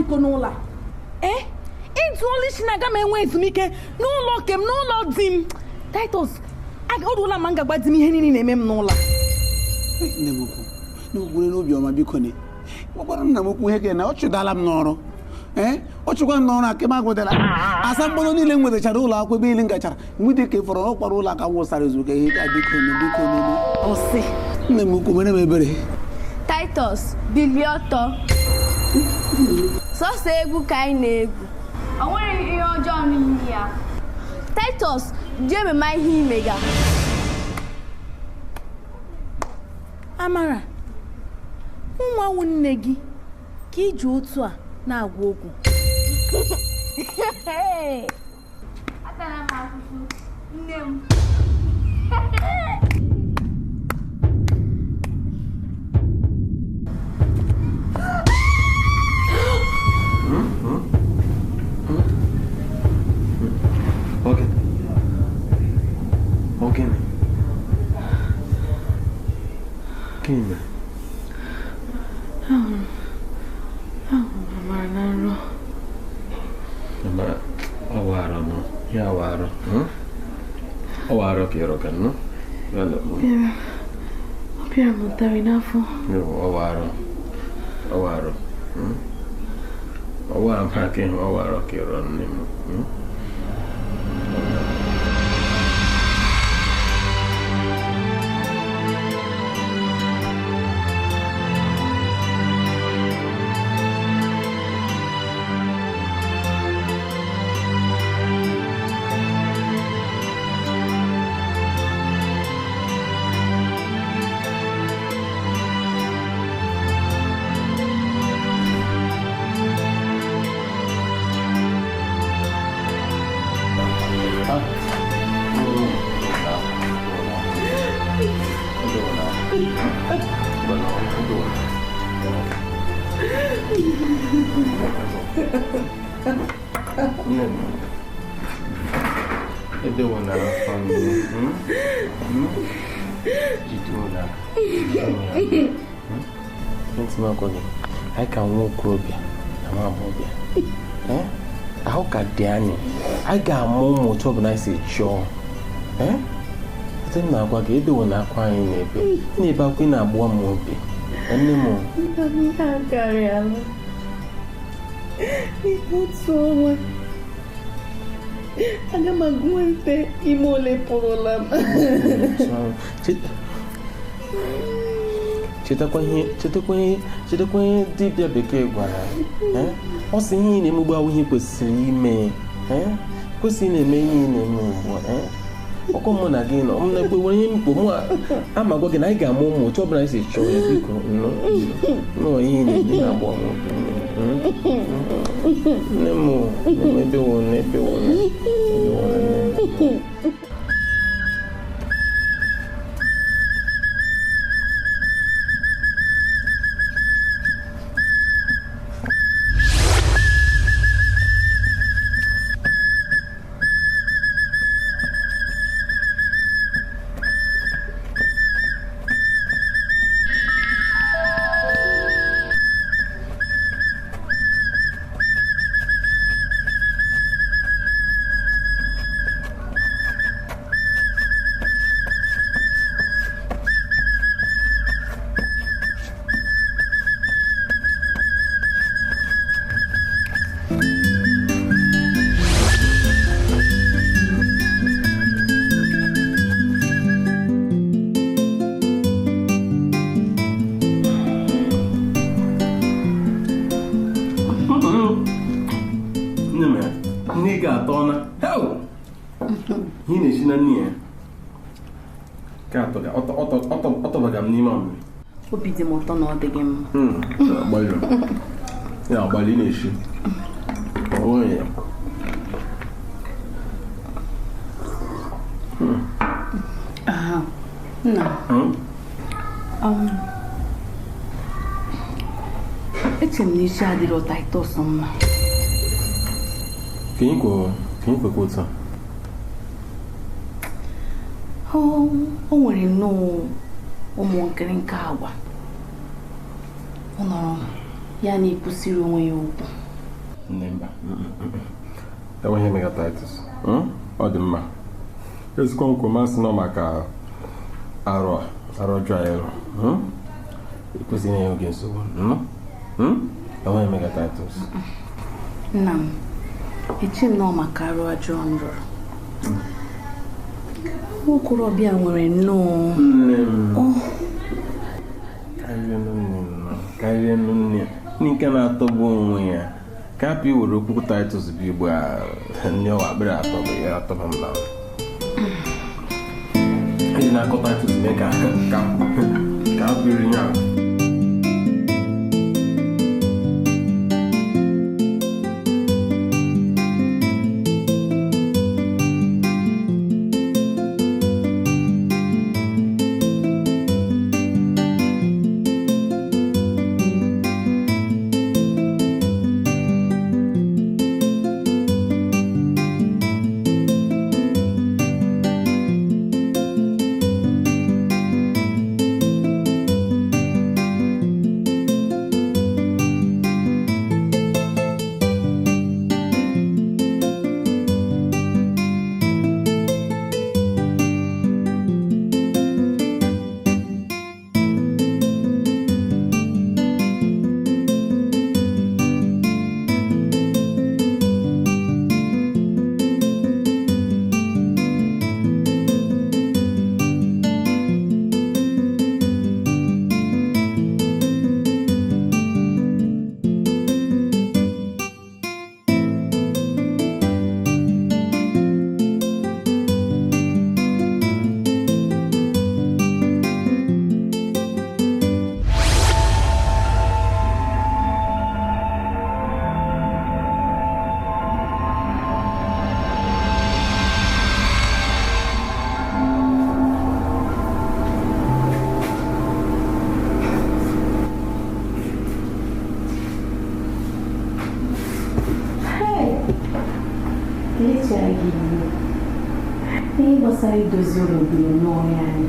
biko n'ụlọ. Ịtụ olu isi na-aga m enwe ezumike n'ụlọ kem n'ụlọ di m. Titus, ọ dụla ma m ga-agba di m ihe niile na-eme m n'ụlọ. Nne m ukwu, n'ogbure n'obiọma biko ne. Gwakwara nna m ukwu ihe ke na ọ chụdala m n'ọrụ. Ọ chụkwa m n'ọrụ aka m agwụdala. Asa mkpụrụ niile m nwetachara ụlọ akwụkwọ ebe niile m gachara. Mgbe ka fọrọ n'ọkwara ụlọ aka wụsara ezuke ihe ka biko ne. Ọsị. Nne m ukwu mere m ebere. Titus, bilie ọtọ. Sọsọ egwu ka anyị na-egwu. O nwere ihe ọjọọ n'ime ya. Titus, jee mema ihe imega. Amara, nwa nne gị ka iji otu a na-agwa okwu. Atara m afụfụ, nne m. Okay. Kime. Manaro. Ma awaro no. Ya awaro. Awaro quiero que no. Vale. Opia montare nafo. Yo awaro. Awaro. Awaro para que awaro quiero ni. I can walk Robia. I'm a Bobia. How can Danny? I got more to organize it, sure. Then now, what you do when I'm crying, maybe. Neighbor, Queen, I'm one more bit. And no more. I can't carry on. It's not so much. Aga magwente imole porolam. Cheta kwenye dibia bekee gwara. O si ihe na-emegbu awụ ihe kwesịrị ime. Kwesịrị na-eme ihe na-eme ugbu a. Ọkọ mụ na gị nọ, m na-ekwe nwere ihe mkpo mụ ama gwa gị na anyị ga-amụ ụmụ otu ọbụla anyị si chọọ ya biko nọ ihe na-eme na-agba ọmụ. Nne m ebe wone. Obi dị m ụtọ na ọ dị gị mma. Agbalị na-eshi. Onye ya. Nna. Eche m n'isi adịrị Titus mma. Ka ị kwekwa ụta? O nwere nnọọ ụmụ nkịrịnka agwa. Ọ nọrọ ya na-ekwusiri onwe ya okwu. Nemba. Enweghị mega Titus. Ọ dị mma. Ezikọ nkwu masị nọ maka arọ jụọ ya ero. Ekwesịghị na ya oge nsogbu. Enweghị mega Titus. Nna m, eche m nọ maka arụ ajọ nrọ. Nwokorobịa nwere nnọọ. Nne m. Karịa nne nke na-atọgbu onwe ya. Ka hapụ iwere okwu Titus bụ Igbo a nne ọwa akpịrị atọba m na eji na-akọ Titus mee ka hapụ iri ya. Sai dozi obi n'ọhịa anyị.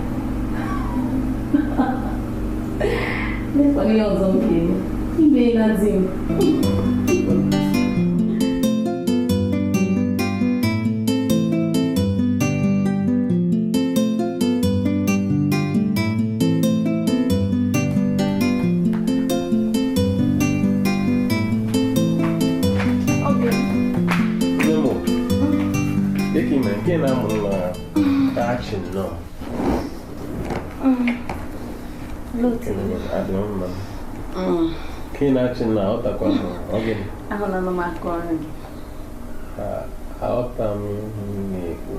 N'ịkwanye ọzọ nke ibe na di m. Nke na-amụrụ na action nọ. Nke na-action na ọtakwa oge. Ahụ na maka ọrụ gị. Aghọta m na-ekwu.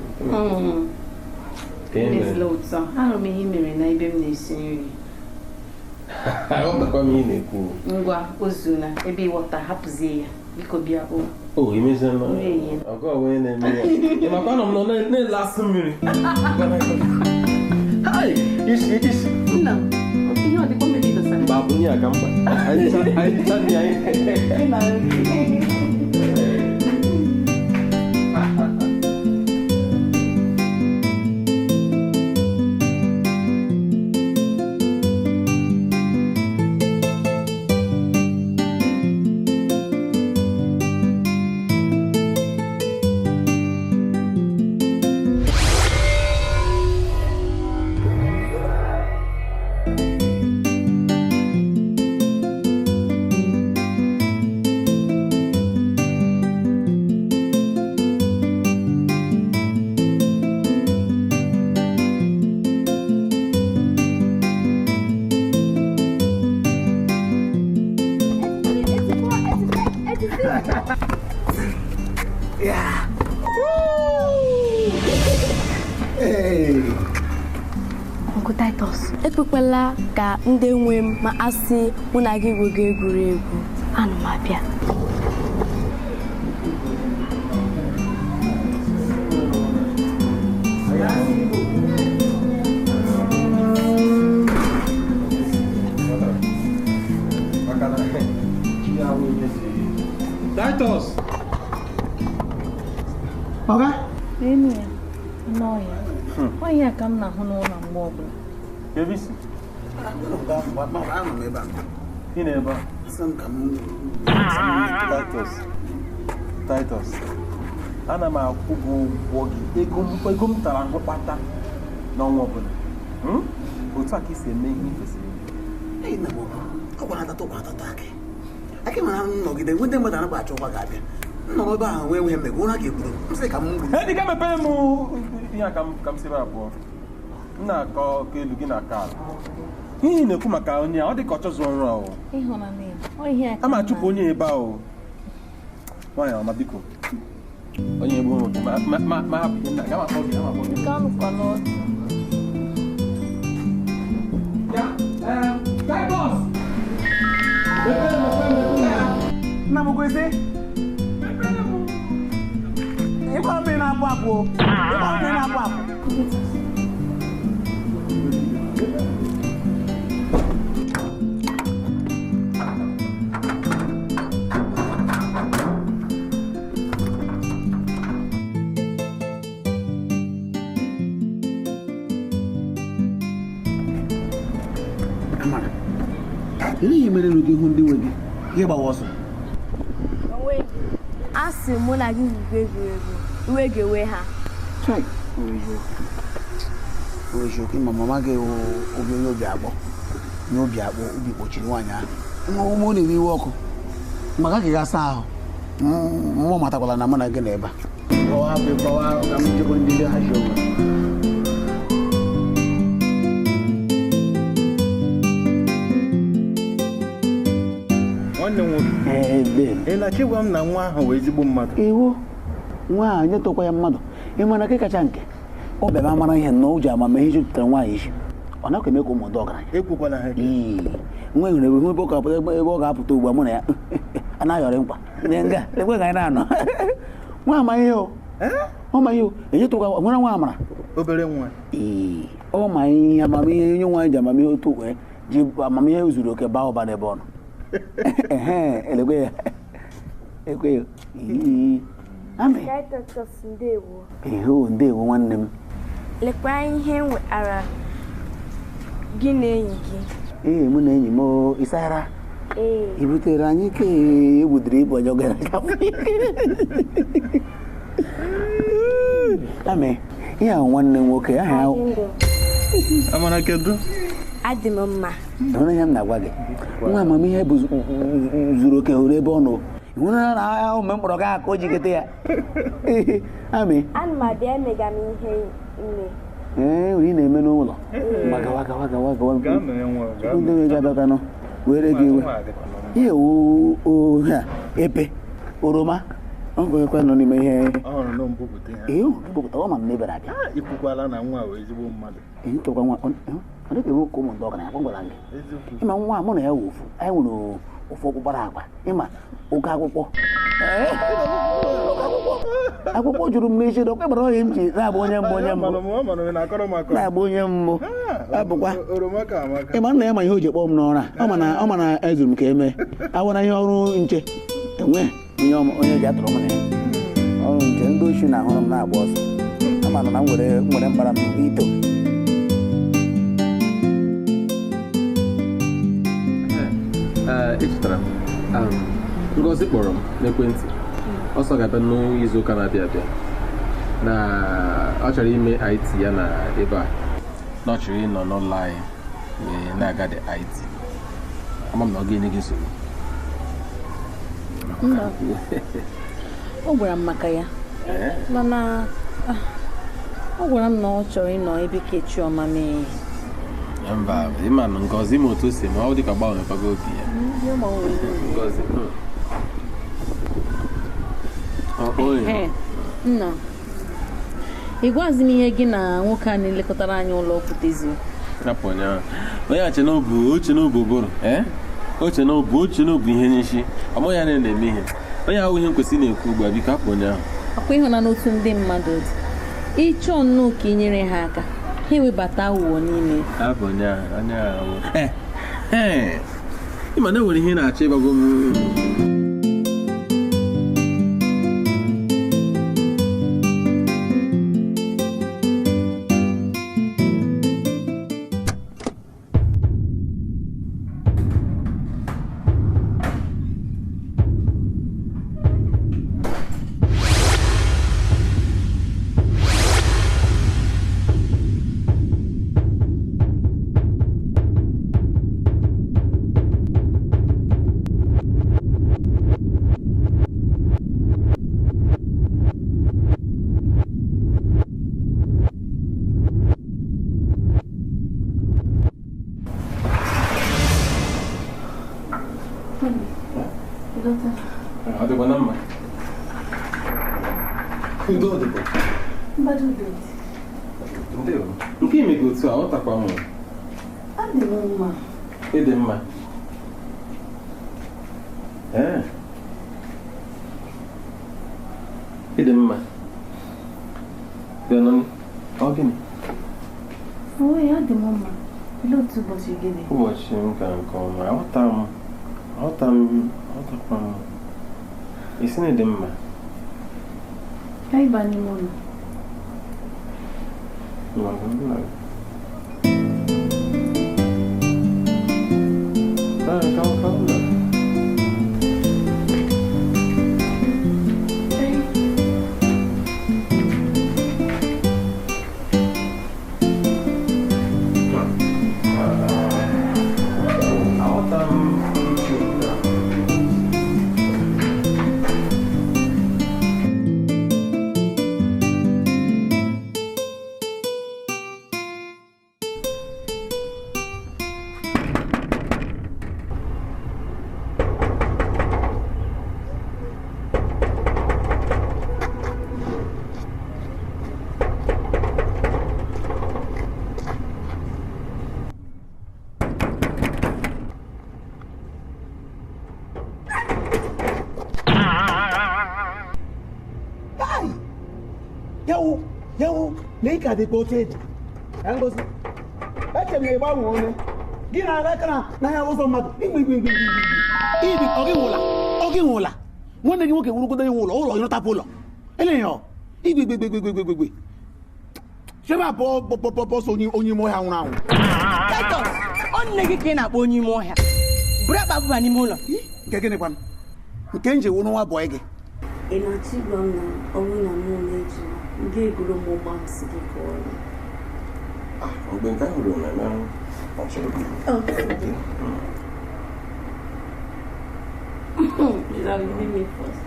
Ahụrụ m ihe mere na ebe m na-esi nri. Aghọtakwa m ihe na-ekwu. Ngwa ozu na ebe ịghọta hapụzie ya. Biko bịa o. Oh, imagine I'll go away and then my phone no last minute. Hi, is no. You know the comedy the same. Babunia come. Yeah. Hey. Uncle Titus, ekwekwala ka ndị nwe m ma asị mụ na gị gwego egwuregwu. Ana m abịa. Titus. Oga? Emi ya. No ya. Why ya kam na hono na mgbe ọbụla. Ebisi. Ị na-ebe a? Titus. Ana m akwụ gị ụgwọ gị ego m tara mkpata n'ọnwa ọbụla. Otu a ka isi eme ihe kwesịrị ime. Ọ gwara atata akị. Akị mara nnọgide nwete mmadụ anakwa achọ ụgwa ga-abịa. Nọ ebe ahụ wee nweghị mmegbu ụra ga-ekwuru. M sị ka m gburu. Dịka mepere m ihe a ka m sebe abụọ. M na-akọ ka elu gị na aka ala. Ihe na-ekwu maka onye a, ọ dị ka ọ chọzụ ọrụ ahụ. A ma chụpụ onye ebe ahụ. Nwaanyị ọma biko. Onye ebe ụmụ gị ma hapụ gị ga makpọ gị Nna m kwesị ịgba mmiri na-apụ apụ. Ihe mere n'oge ihu ndị nwe gị ihe gbawa ọsọ. A sị mụ na gị gwugo egwuregwu iwe ga-ewe ha. Oke ma mama gị obi onye obi akpọ obi kpochiri nwaanyị ahụ. Ụmụ na-ewe iwe ọkụ maka ka ị ga-asa ahụ. Mmụọ matakwala na mụ na gị na ebe a. Ka m jekọrọ ndị hazi onwe. na-achịgwa m na nwa ahụ wee ezigbo mmadụ. Iwu nwa ahụ nye tokwa ya mmadụ. Ị mara ka kacha nke ọ bịara mara ihe na o ji amamihe jupụtara nwaanyị isi. Ọ na-ekwe eme ka ụmụ ndị ọgaranya. Ekwukwala ha. Nwa nwere ebe ọ ga-apụta ugbu a mụ na ya anaghịrị mkpa. Nga ekwe ka anyị na-anọ. Nwa ama ihe o. Ọ ma ihe o. Enye tokwa nwere nwa amara. Obere nwa. Ọ ma ihe amamihe onye nwaanyị ji amamihe otu wee ji amamihe zuru oke baa ụba n'ebe ọ nọ. Elekwe ya. Ekwe ya. Ndewo nwanne m. Lekwa ihe nwetara gị na enyi gị. Mụ na enyi m Isara. I butere anyị ka egbudiri ibu onye gara aga. Ame, ihe ahụ nwanne m nwoke aha ahụ. Amara kedu? Adị m mma. Hụrụ ya m na-agwa gị. Nwa amamihe bụ zuru oke hụrụ ebe ọ nọ. Hụrụ na ahụ mgbe m kpọrọ gaa ka o jikete ya. Ame. Ana m abịa emega m ihe ime. Ị na-eme n'ụlọ. Gawa. Ndị nwe ga-abịakanụ were gị iwe. Ihe ha epe oroma ọ gwekwa nọ n'ime ihe mbupụta ọ ma m n'ebere abịa. Ikwukwala na nwa wee ezigbo mmadụ. Ntọkwa nwa ọ dịka ewu ka ụmụ ndị ọgaranya gwara gị. Ịma nwa mụ na ya wụ ofu anyị nwere ofu ọkpụkpara agwa ịma oge akwụkwọ juru m n'isi dọkwa gbara ọhịa m ji na-abụ onye mbụ na-abụ onye mbụ abụkwa ịma nna ya ma ihe o ji kpọọ m n'ọrụ a ọ ma na ezuru m ka eme awara ihe ọrụ nche enwe onye ji atụrụ m na ya ọrụ nche ndị ochi na-ahụrụ m na-agba ọsọ amana na m nwere mkpara m ito. Echetara m Ngozi kpọrọ m n'ekwentị ọsọ ga-abịa n'izu ụka na-abịa abịa na ọ chọrọ ime IT ya na ebe a na ọ chọrọ ịnọ n'ụlọ anyị wee na-aga the IT. Ama m na ọ ga-enye gị nsogbu. Ọ gwara m maka ya mana ọ gwara m na ọ chọrọ ịnọ ebe Kechiọma mee. Mba, ịma na Ngozi ma otu si ma ọ dị ka gbanwekwago obi ya. Ngozi nna ị gwazi m ihe gị na nwoke a na-elekọtara anyị ụlọ pụtezi onye ache n'obu ụbụrụ oche n'obu ihe nyeshi ọmụ ya na-eme ihe onye ahụ ihe kwesịrị na-ekwu ugbu a biko hapụ onye ahụ. Akwa ịhụna n'otu ndị mmadụ dị ịchọ nnọọ ka inyere ha aka ha ewebata ụwa n'ime hapụ onye ahụ ịma na enwere ihe na-achọ ịgbago m. Ada kwa nama. Udo diko. Mbadu udo. Ndio. Nke imego tu aghọtakwa m. Adị m mma. Ịdị mma. Ịdị mma. Bịa nọ ọ gịnị? Ya dị m mma. Ile otu ụbọchị gịnị? Ụbọchị m ka nke ọma. Aghọtakwa m. Isi na ịdị mma. Ka ịba n'ime ụlọ. Calma. Nika dị poteji. Ngozi. Eche m na ịgba nwe onye. Gị na-aga aka na ya ụzọ mmadụ. Igbi. Ibi ọ gị nwụla. Nwanne gị nwoke wurugodo ya ụlọ ịrụtapụ ụlọ. Ele ya. Igbi. Cheba bọsọ onye ime ọhịa nwụrụ anwụ. Titus, ọ nne gị ka ị na-akpọ onye ime ọhịa. Bụrụ akpa bụba n'ime ụlọ. Nke gịnị kwanụ? Nke nje wụ n'nwa bọị gị. Ị na-achọ ịgwa m na ọnwụ na mụ na-eji ndị egwuru m ụgbọ nsị gị ka ọrụ. Mgbe nke ahụ ruru na achọrọ gị. Leave me first.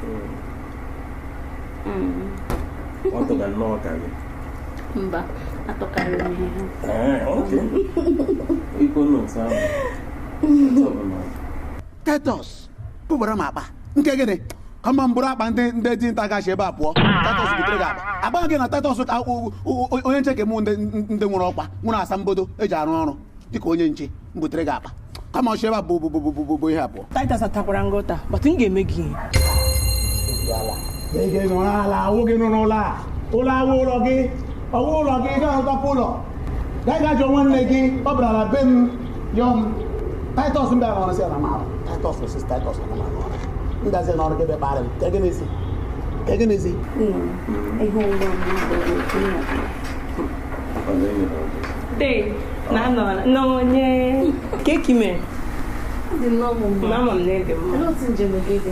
Ọ tọga nnọọ ka gị. Mba, atọkarịrị m ihe ha. Okay. Iko notu ahụ. Titus, pụbara m akpa. Nke gịnị? Kama mbụrụ akpa ndị dinta gachi ebe a pụọ. Titus butere gị akpa. Akpa gị na Titus ka onye nche kemụ ndị nwere ọkwa nwere asambodo eji arụ ọrụ dịka onye nche butere gị akpa. Kama ọchị ebe a bụ ihe abụọ. Titus atakwara ngọta, but m ga-eme gị. Ege nọ n'ala, nwoke nọ n'ụlọ a. Ụlọ awụ ụlọ gị, ọwụ ụlọ gị ga-ahụtapụ ụlọ. Gaa jụọ nwanne gị, ọ bịara be m yọọ m. Titus m bịara n'ọrụ sị na marụ. Titus na marụ. Ndazi n'ọrụ gị kparị m. Ka gị n'ezi. Ihe ụlọ m n'onye keki mere. dị nnọọ mma. Mama m na-ede mma. Otu njem gị dị.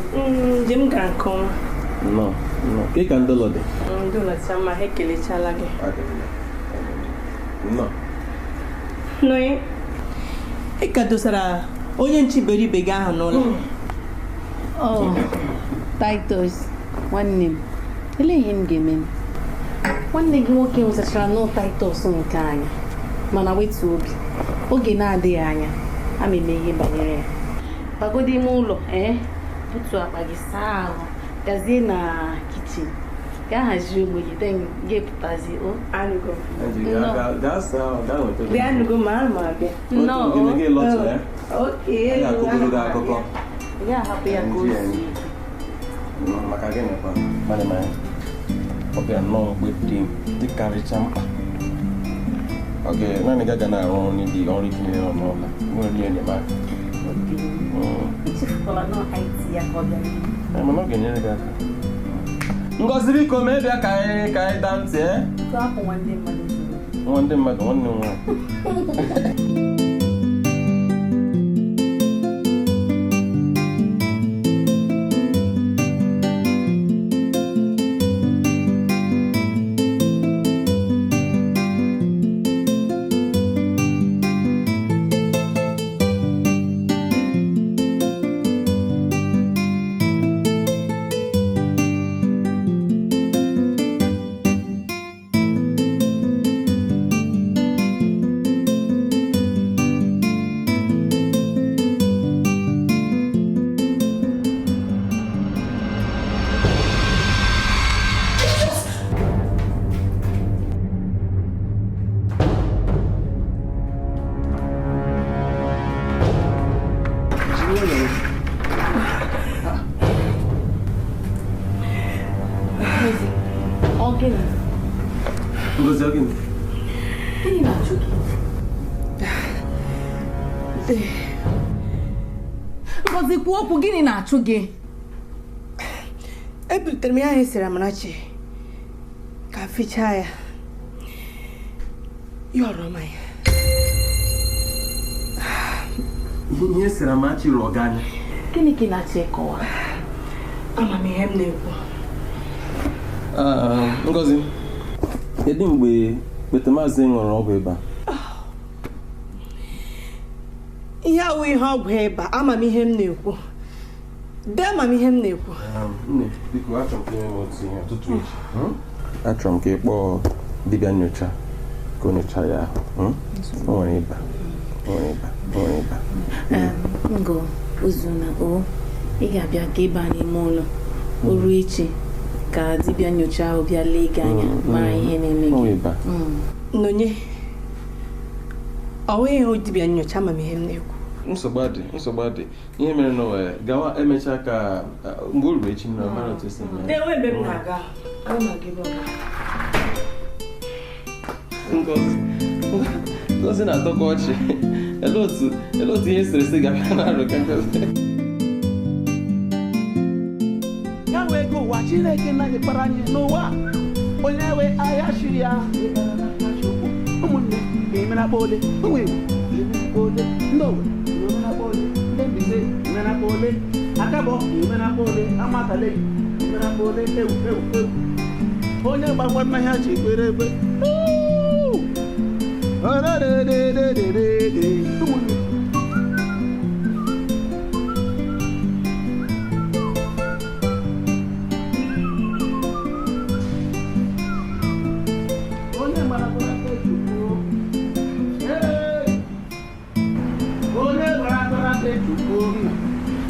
Njem ga nke ọma. No. Ka ka ndị ụlọ dị? Ndị ụlọ cha ma ha ekelechala gị. No. Nọị, ị ka dosara onye nche iberibe gị ahụ n'ụlọ. Titus, nwanne m, olee ihe m ga-eme m? Nwanne gị nwoke nwetachara nụ Titus nke anyị, mana wetu obi, oge na-adịghị anya, a ma-eme ihe banyere ya. Bagodi ime ụlọ, butu akpa gị saa ahụ, gazie na kichin, gaa hazie ogbe gị, then ga-epụtazi Anụgo. Bịa anụgo ma a ma abịa. Ị ga-ahapụ ya ka o sie ike. Maka gịnị kwa ọ bịara nnọọ mgbe dịkarịcha mkpa. Naanị gị aga na-arụ ọrụ n'ịdị ọrụ itinye n'ụlọ nwere nye enyemaka. Mana ọ ga-enyere gị aka. Ngozi biko mee bịa ka anyị daa ntị. Nwa ndị mmadụ nwanne m nwaanyị. jogging. Gịnị na-achụ gị? Ngozi, kwuo okwu, gịnị na-achụ gị? Ebulitere m ya anyị siri Amarachi ka fichaa ya. Yọrọ ma ya. Ihe siri Amarachi rụọ gị anya. Gịnị ka ị na-achọ ịkọwa? Ama m ihe m na-ekwu. Ngozi, kedu mgbe Betamazi ṅụrụ ọgwụ ịba? Ihe awụ ihe ọgwụ ịba, ama m ihe m na-ekwu. Ama m ihe m na-ekwu. Nne, biko achọrọ m ka ime otu ihe ụtụtụ echi. Achọrọ m ka ị kpọọ dibịa nyocha ka o nyochaa ya ahụ. O nwere ịba. Ngo, Ozuna, ị ga-abịa ka ịba n'ime ụlọ. O ruo echi ka dibịa nyocha ahụ bịa lee gị anya mara ihe na-eme gị. Nonye, ọ nweghị ihe dibịa nyocha, ama m ihe m na-ekwu. Nsogbu adị. Ihe mere na gawa emechaa ka mgbe o ruru echi na mara otu esi eme. Enwe ebe m na-aga. Ọ na-aga ebe ọ ga. Ngozi na-atọkọ ọchị. Ele otu ihe eserese ga-abịa na-arụ ka Ngozi. Ya wee go ụwa Chineke naghị kpara anyị n'ụwa. Onye we ahịa shiri ya. Ụmụnne ga-eme na kpole. Ụmụ Igbo ga-eme na kpole. Ndị Owe ga-eme na kpole. Ndị Mbaise ga-eme na kpole. Akabọ ga-eme na kpole. Amatale ga-eme na kpole. Ewu. Onye gbagwa mmanya ji kwere egbe. Ụmụnne.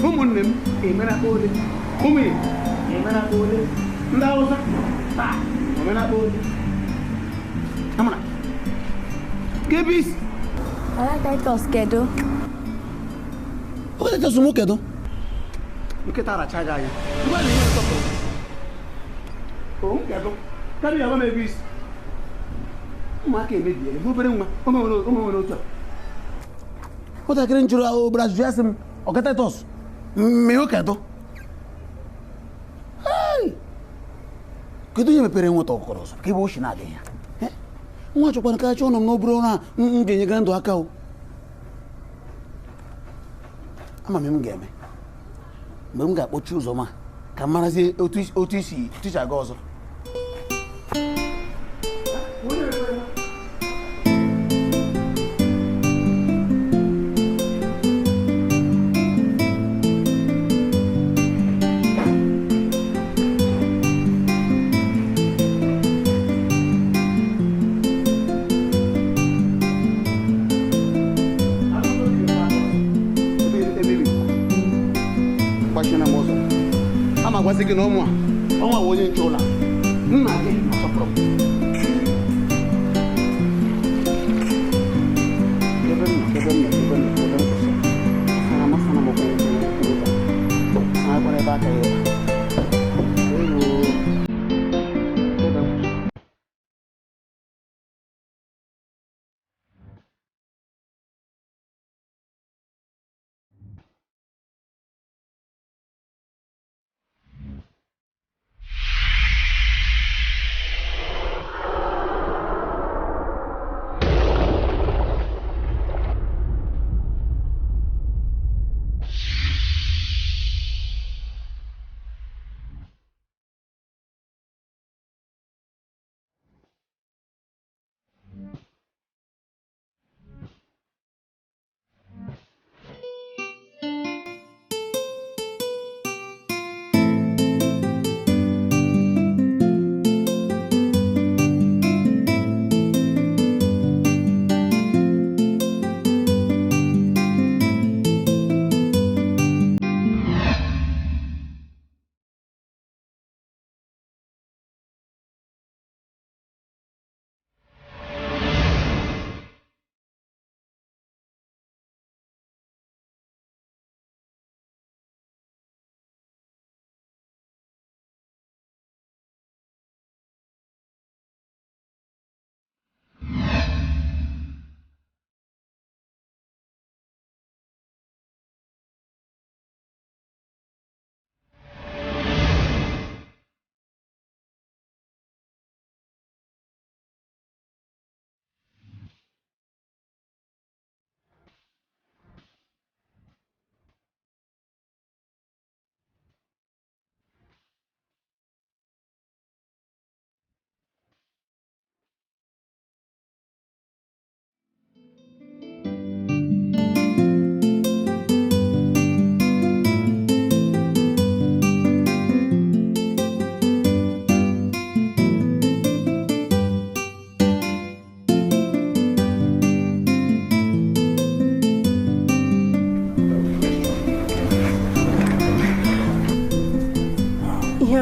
Ụmụnne m emenakpa ole, ụmụ Igbo emenakpa ole, ndị Hausa taa emenakpa ole. Amara, Kebis. Titus kedu? Titus mụ kedu? Nkịta aracha gị anya. Ngwa na ihe nsọpụrụ. O kedu? Karịa ya ebe isi. Ụmụaka emebiere, bụ obere nwa, o nwere otu a. Nwatakịrị njụrụ ahụ obere ajụjụ ya sị m, ọga Titus, mmehụ kedu? Kedu ihe mepere nweta ọkụkọrọ ọzọ ka ebe ochi na-adịghị ya? Nwa chọkwara ka achọ nọ m n'obere ụra m ga-enyegara ndụ aka o. Ama m ga-eme mgbe m ga-akpọchi ụzọ ma ka m marazie otu isi aga ọzọ. Agwazi gị na ọnwa bụ onye nche ụlọ nna gị asọpụrụ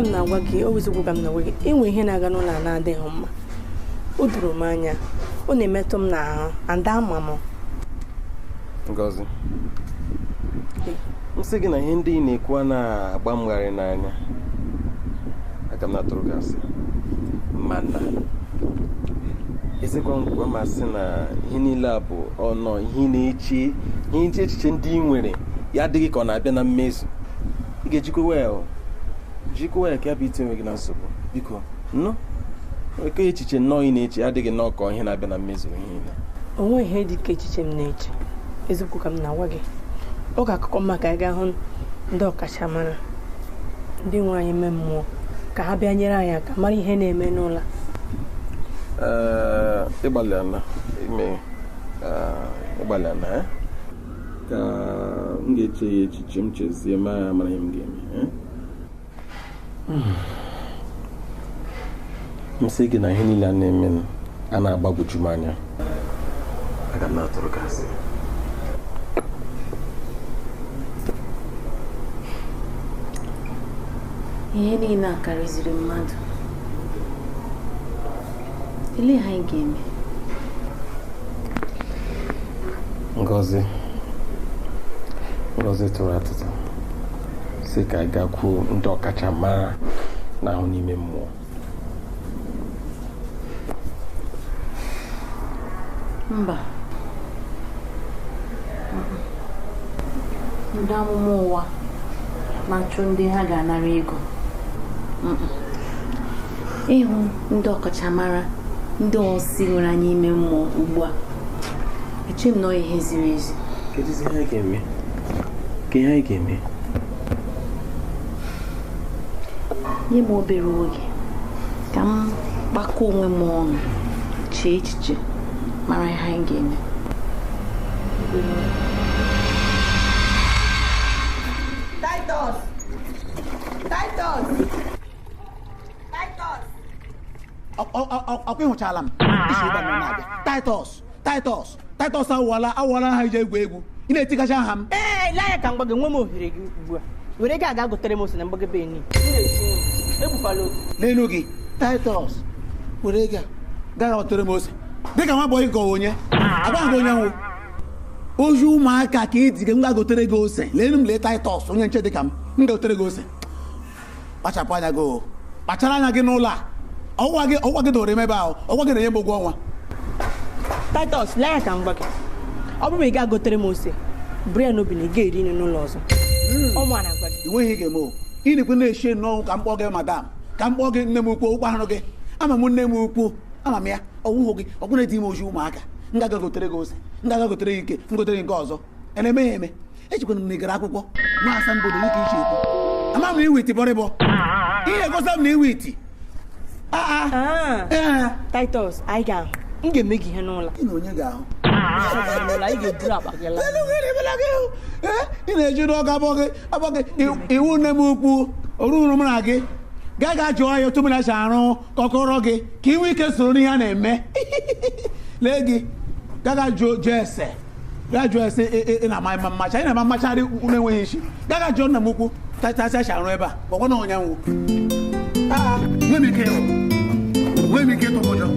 m na-agwa gị owezugbo ka m na-agwa gị enwe ihe na-aga n'ụlọ a na-adịghị mma o doro m anya ọ na-emetụ m n'ahụ anda ama m Ngozi m sị gị na ihe ndị ị na-ekwu na-agba mgharị n'anya aga m na-atụrụ gị asị mana ezekwa ngwa masị na ihe niile a bụ ọnọ ihe na-eche echiche ndị ị nwere ya adịghị ka ọ na-abịa na mmezu ị ga-ejikwa ya ka ya bụ itinwe gị na nsogbu biko nnọọ oke echiche nnọọ ị na-eche adịghị nnọọ ka ihe na-abịa na mmezu ihe niile onwe ihe dị ka echiche m na-eche eziokwu ka m na-agwa gị ọ ga-akụkọ maka ịga hụ ndị ọkachamara ndị nwe anyị ime mmụọ ka ha bịa nyere anyị aka mara ihe na-eme n'ụlọ ịgbalịala ka m ga-eche ya echiche m chezie mara ihe m ga-eme m sị gị na ihe niile a na-eme a na-agbagwoju m anya aga m na-atụrụ gị asị ihe niile a karịziri mmadụ ele ha anyị ga-eme Ngozi tụrụ atụtụ sị ka anyị gakwuo ndị ọkachamara n'ahụ n'ime mmụọ mba ndị amụma ụwa na-achụ ndị ha ga-anara ego ịhụ ndị ọkachamara ndị osi nwere anya ime mmụọ ugbu a eche m na ihe ziri ezi kedu ihe anyị ga-eme nye m obere oge ka m gbakọ onwe m ọnụ chee echiche mara ihe anyị ga-eme ọkwa ịhụchala m isi ebe a na-abịa Titus awụọla ha ije egwu ị na-etikacha aha m lee anya ka m gwa gị nwe m ohere gị ugbu a were gị aga gotere m ose na mgbagebe enyi egbufala oge n'elu gị Titus were gị gaa gotere m ose dịka nwa bọghị ka onye agbaghị gị onye nwụ ozi ụmụaka ka eziga m ga-gotere gị ose leenu m lee Titus onye nche dịka m ga-gotere gị ose kpachapụ anya gị kpachara anya gị n'ụlọ a ọgwa gị doro emebe ahụ ọgwa gị na-enye m ụgwọ ọnwa Titus lee anya ka m gwa gị ọ bụrụ na ị ga-gotere m ose brian obi na ị ga-eri nri n'ụlọ ọzọ ọmụ a na-agwa gị ị nweghị ihe ga-eme ị na-ekwe na-eche nnọọ ka m kpọọ gị madam ka m kpọọ gị nne m ukwu ụkwa ahụrụ gị ama m nne m ukwu ama m ya ọwụhụ gị ọbụna dị ime ozi ụmụaka m ga-aga gotere gị ose m ga-aga gotere gị ike m gotere gị nke ọzọ na-eme ya eme ejikwana m na ịgara akwụkwọ nwa asambodo dịka iche ekwu ama m na iwiti bọrịbọ ihe gosa m na iwiti Titus anyị ga-ahụ m ga-eme gị ihe n'ụlọ ị na onye ga-ahụ anyị ga-eburu akpa gị laa ị na-eji n'ọga abọ gị iwu nne m ukwu oruru m na gị gaa jụọ ya otu m na-echi arụ kọkọrọ gị ka ị nwee ike soro n'ihe a na-eme lee gị gaa jụọ ese ị na-ama mmacha ị na-ama mmacharị na-enweghị isi gaa jụọ nna m ukwu tasị arụ ebe a ọkwa na onye nwụ nwee m ike ịtụ ụjọ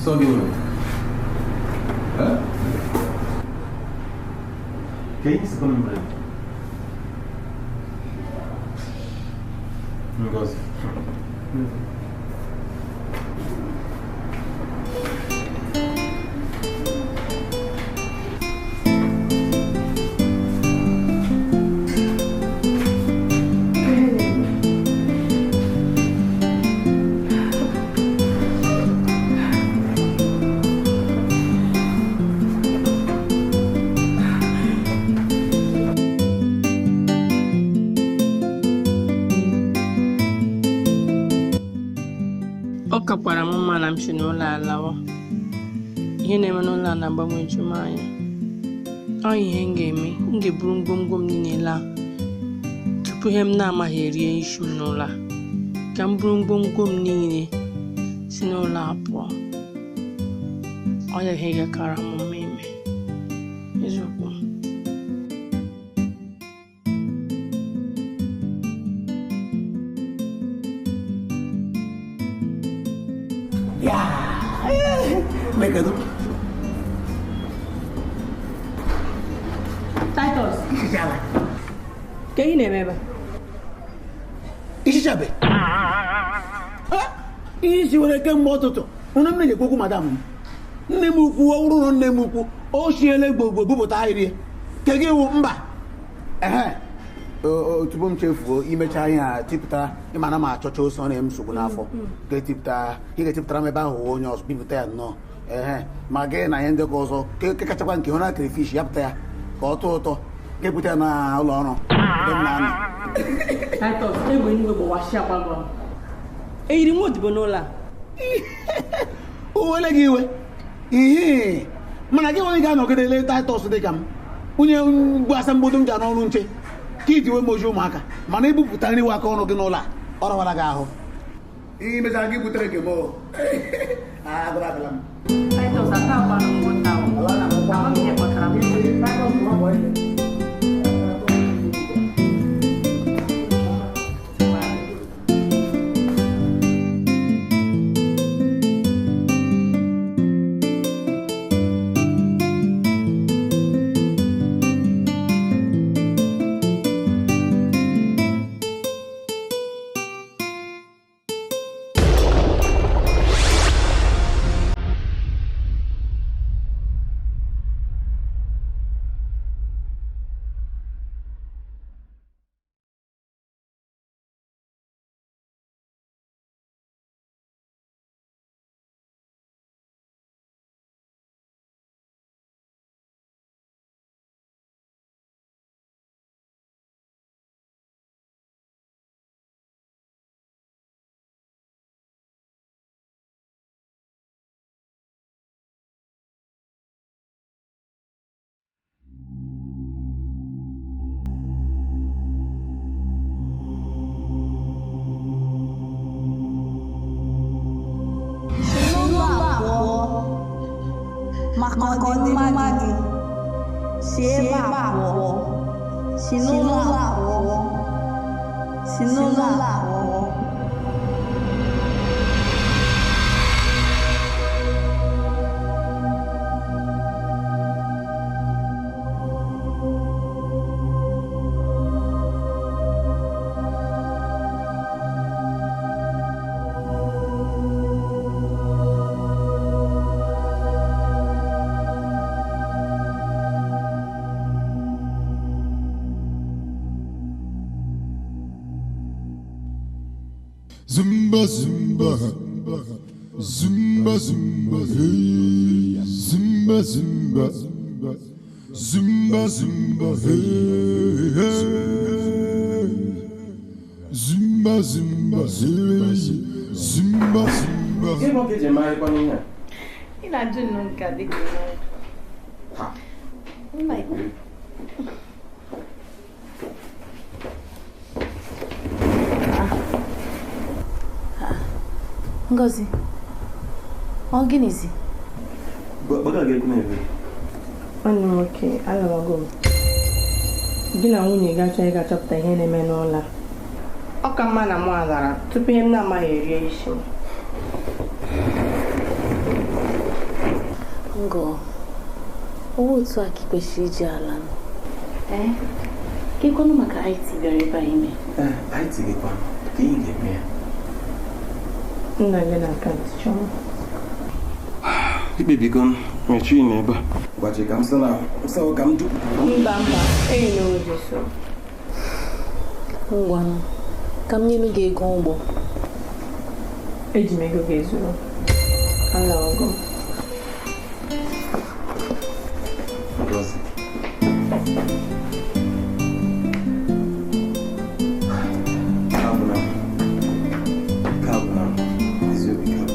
Só de novo. Hã? Que é isso que eu não lembro? Não gosto. Ọ kakwara m mma na m si n'ụlọ alawa. Ihe na-eme n'ụlọ a na-agbanweju m anya. Ọ ihe m ga-eme, m ga-eburu ngwongwo m niile laa tupu ihe m na-amaghị erie isi m n'ụlọ a. Ka m buru ngwongwo m niile si n'ụlọ a pụọ. Ọ ya ihe ga-akara m mma ime. Eziokwu. Lekado. Titus. Ishichaba. Ka ị na-eme ebe? Ishichabe. Isi were kemgbe ụtụtụ. Ụnụ m na-enyekwa okwu madam. Nne m ukwu ọhụrụ na nne m ukwu o shiele gbogbo bupụta ahịrị. Ke gị wụ mba. Tupu m chefuo imecha ihe a tipụtara ịmana ma achọcha ose ọ na-em nsogbu n'afọ. Ị ga-etipụtara m ebe ahụ onye ọzọ bipụta ya nnọọ. Ma gị na ihe ndị ọzọ ke kachakwa nke hụra crayfish ya pụta ya ka ọ tọọ ụtọ ka ebute ya na ụlọ ọrụ ebe m na-anọ. Titus, egbe eluigwe gbawasịa gbagọ. Eyiri nwa odibo n'ụlọ a. Owele gị iwe ihe mana gị nwere ga-anọgide ele Titus dị ka m onye mgbu asambodo m ji anọ ọrụ nche ka iji wee moji ụmụaka mana ibupụta nri aka ọrụ gị n'ụlọ a ọ rawara gị ahụ ihe mechara gị butere gị m agụrabịala m. Titus, aka akwanụ ngwụta amaghị ihe kpatara m. maka ọdịmma gị si ebe a pụọ, si n'ụlọ a pụọ, si n'ụlọ a pụọ. Zumba zumba, zumba zumba, hey. Zumba zumba, zumba zumba, hey, hey. Zumba zumba, hey. Zumba zumba. Quem é que demais com a minha? E na de nunca de que não. Vai. Ngozi, ọ gịnịzi? Baga ga-ekwu na-ebe. Nwanne m nwoke, alụmago m. Gị na nwunye gacha ịga chọpụta ihe na-eme n'ụlọ a. Ọ ka mma na mụ alara tupu ihe m na-amaghị erie isi m. Ngo, owo otu a ka ị kwesịrị iji ala nọ. Ka ịkwanụ maka IT bịara ebe a ime? IT gịkwa, ka ị ga-eme ya. Nna gị na akaụntụ chọrọ. Ikpebigo m mechie n'ebe a. Gwachi ka m sị na ka m dupu. Mba, enyi na oge so. Ngwanụ, ka m nyelu gị ego ụgbọ. Eji m ego ga-ezuru. Alawago m. Ngozi. Calma. Eziokwu.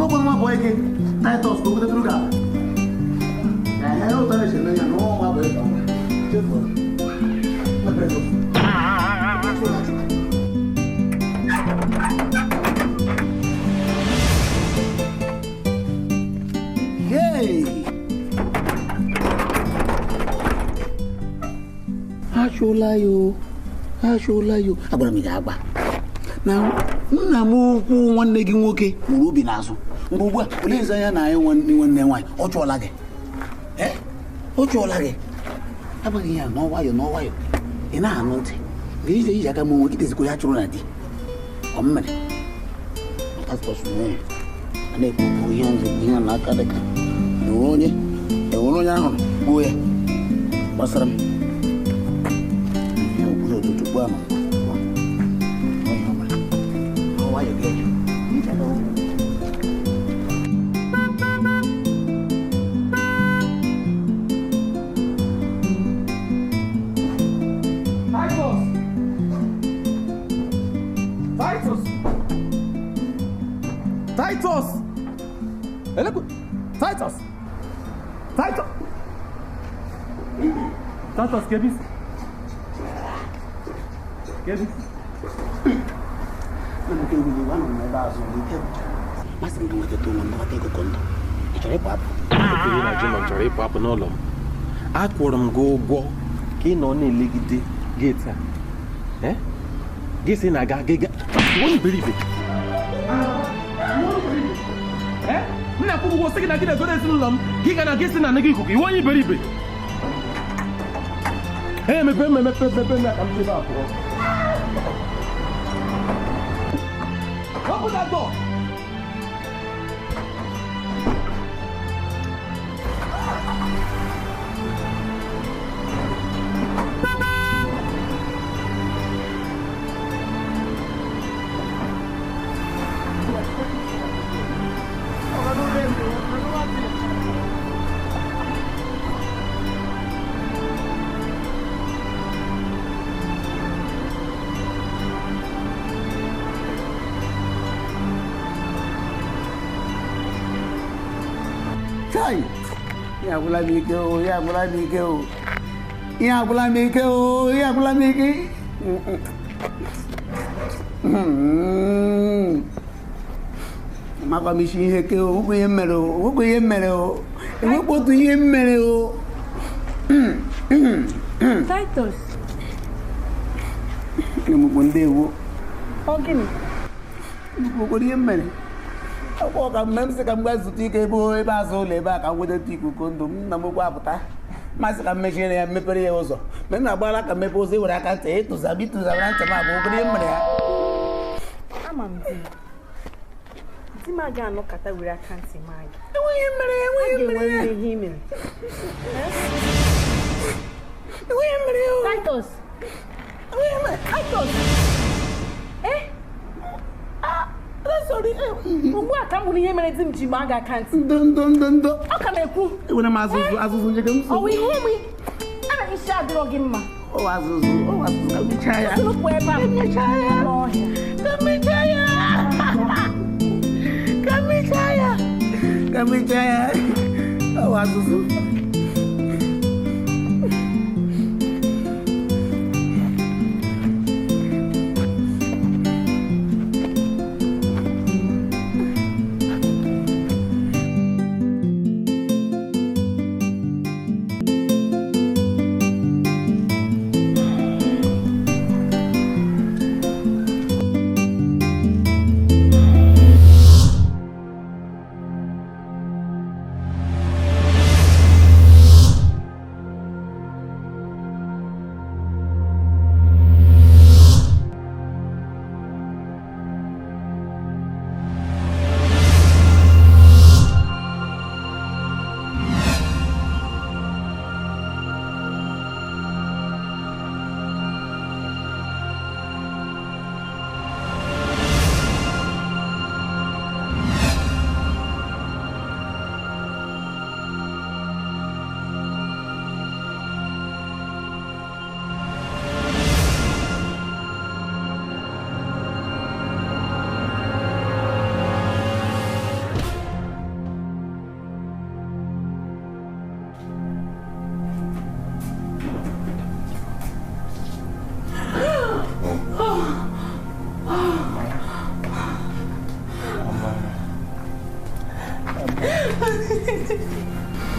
no one boy again. Titus, go to the Ruga. I had no time to know my way. Just hey! Asholayo. Abramigaba. Now, Namu, one leg in Woke, Murubi Nazo. Mbuba, please, I want one white. Ocholage. Eh? Ocholage. Abagia, no why, no why. In our note. This is Yakamu, it is Guyaturadi. A minute. That was me. And they put young Nakadaka. The Ronya, boy. Basram. Bueno, no vaya bien. Titus, ¿qué dices? ¿Qué dices? Akwụrụ m gị ụgwọ ka ị nọ na-elegide geeti a. Gị na-aga gịga onye iberibe. M na-akwụ ụgwọ sị gị na gị na-egodo ezinụlọ m gị ga na gị si na anaghị ikuku iwe onye iberibe. Mepe aka m chebe abụọ. Open that door. Ya Maka mishi ihe ke o, ugo ye mere o. Ewe potu ye mere o. Titus. Nemu bonde wo. Ogini. Ugo ye mere. Ako ka memse ka mga zuti ke bo e ba so le ba ka wodo tiku kondo na mo kwa puta. Mas ka mejere ya mepere ya ozo. Me na gbara ka mepe ozo wura ka te to zabi to zabran chama bo ugo ye mere ya. Amamdi. Dimaga no kata wura kanti magi. Ewe ye mere. Titus. Titus. Sorry. Ugbu a ka m hụrụ ihe mere di m ji ma aga kanti. Ndo. Ọ ka na-ekwu. Ewe na m azụzụ nje ka m so. Ọ wụ ihe ụmụ ana isi adịrọ gị mma. O azụzụ ka m chaa ya. Sụpụ ebe a. Ka m chaa ya. O azụzụ.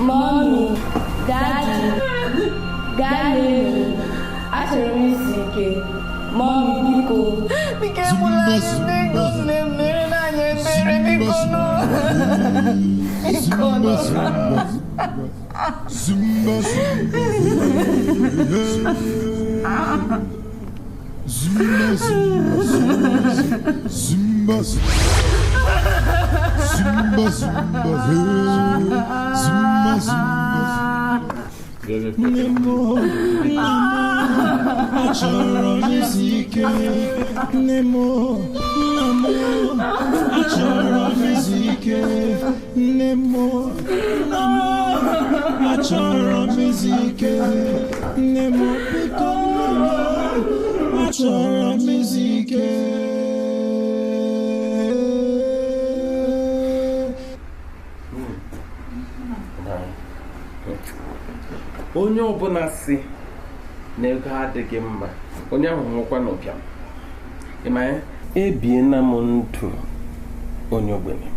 Mommy, Daddy, Daddy, achọrọ m isi ike. Mommy, biko. Biko egbula anyị ndị ngozi na-emere n'anya ebere biko nụ. Biko nụ. Zumba, Zumba, Zumba, Zumba, Zumba, Zumba. Nemo, achọrọ mizike. Nemo, achọrọ mizike. Nemo, achọrọ mizike. Nemo, biko achọrọ mizike. Onye ọbụla si na ego adịghị mma, onye ahụ nwụkwa n'ụbịam. Ịma ya, ebiena m ndụ onye ogbenye,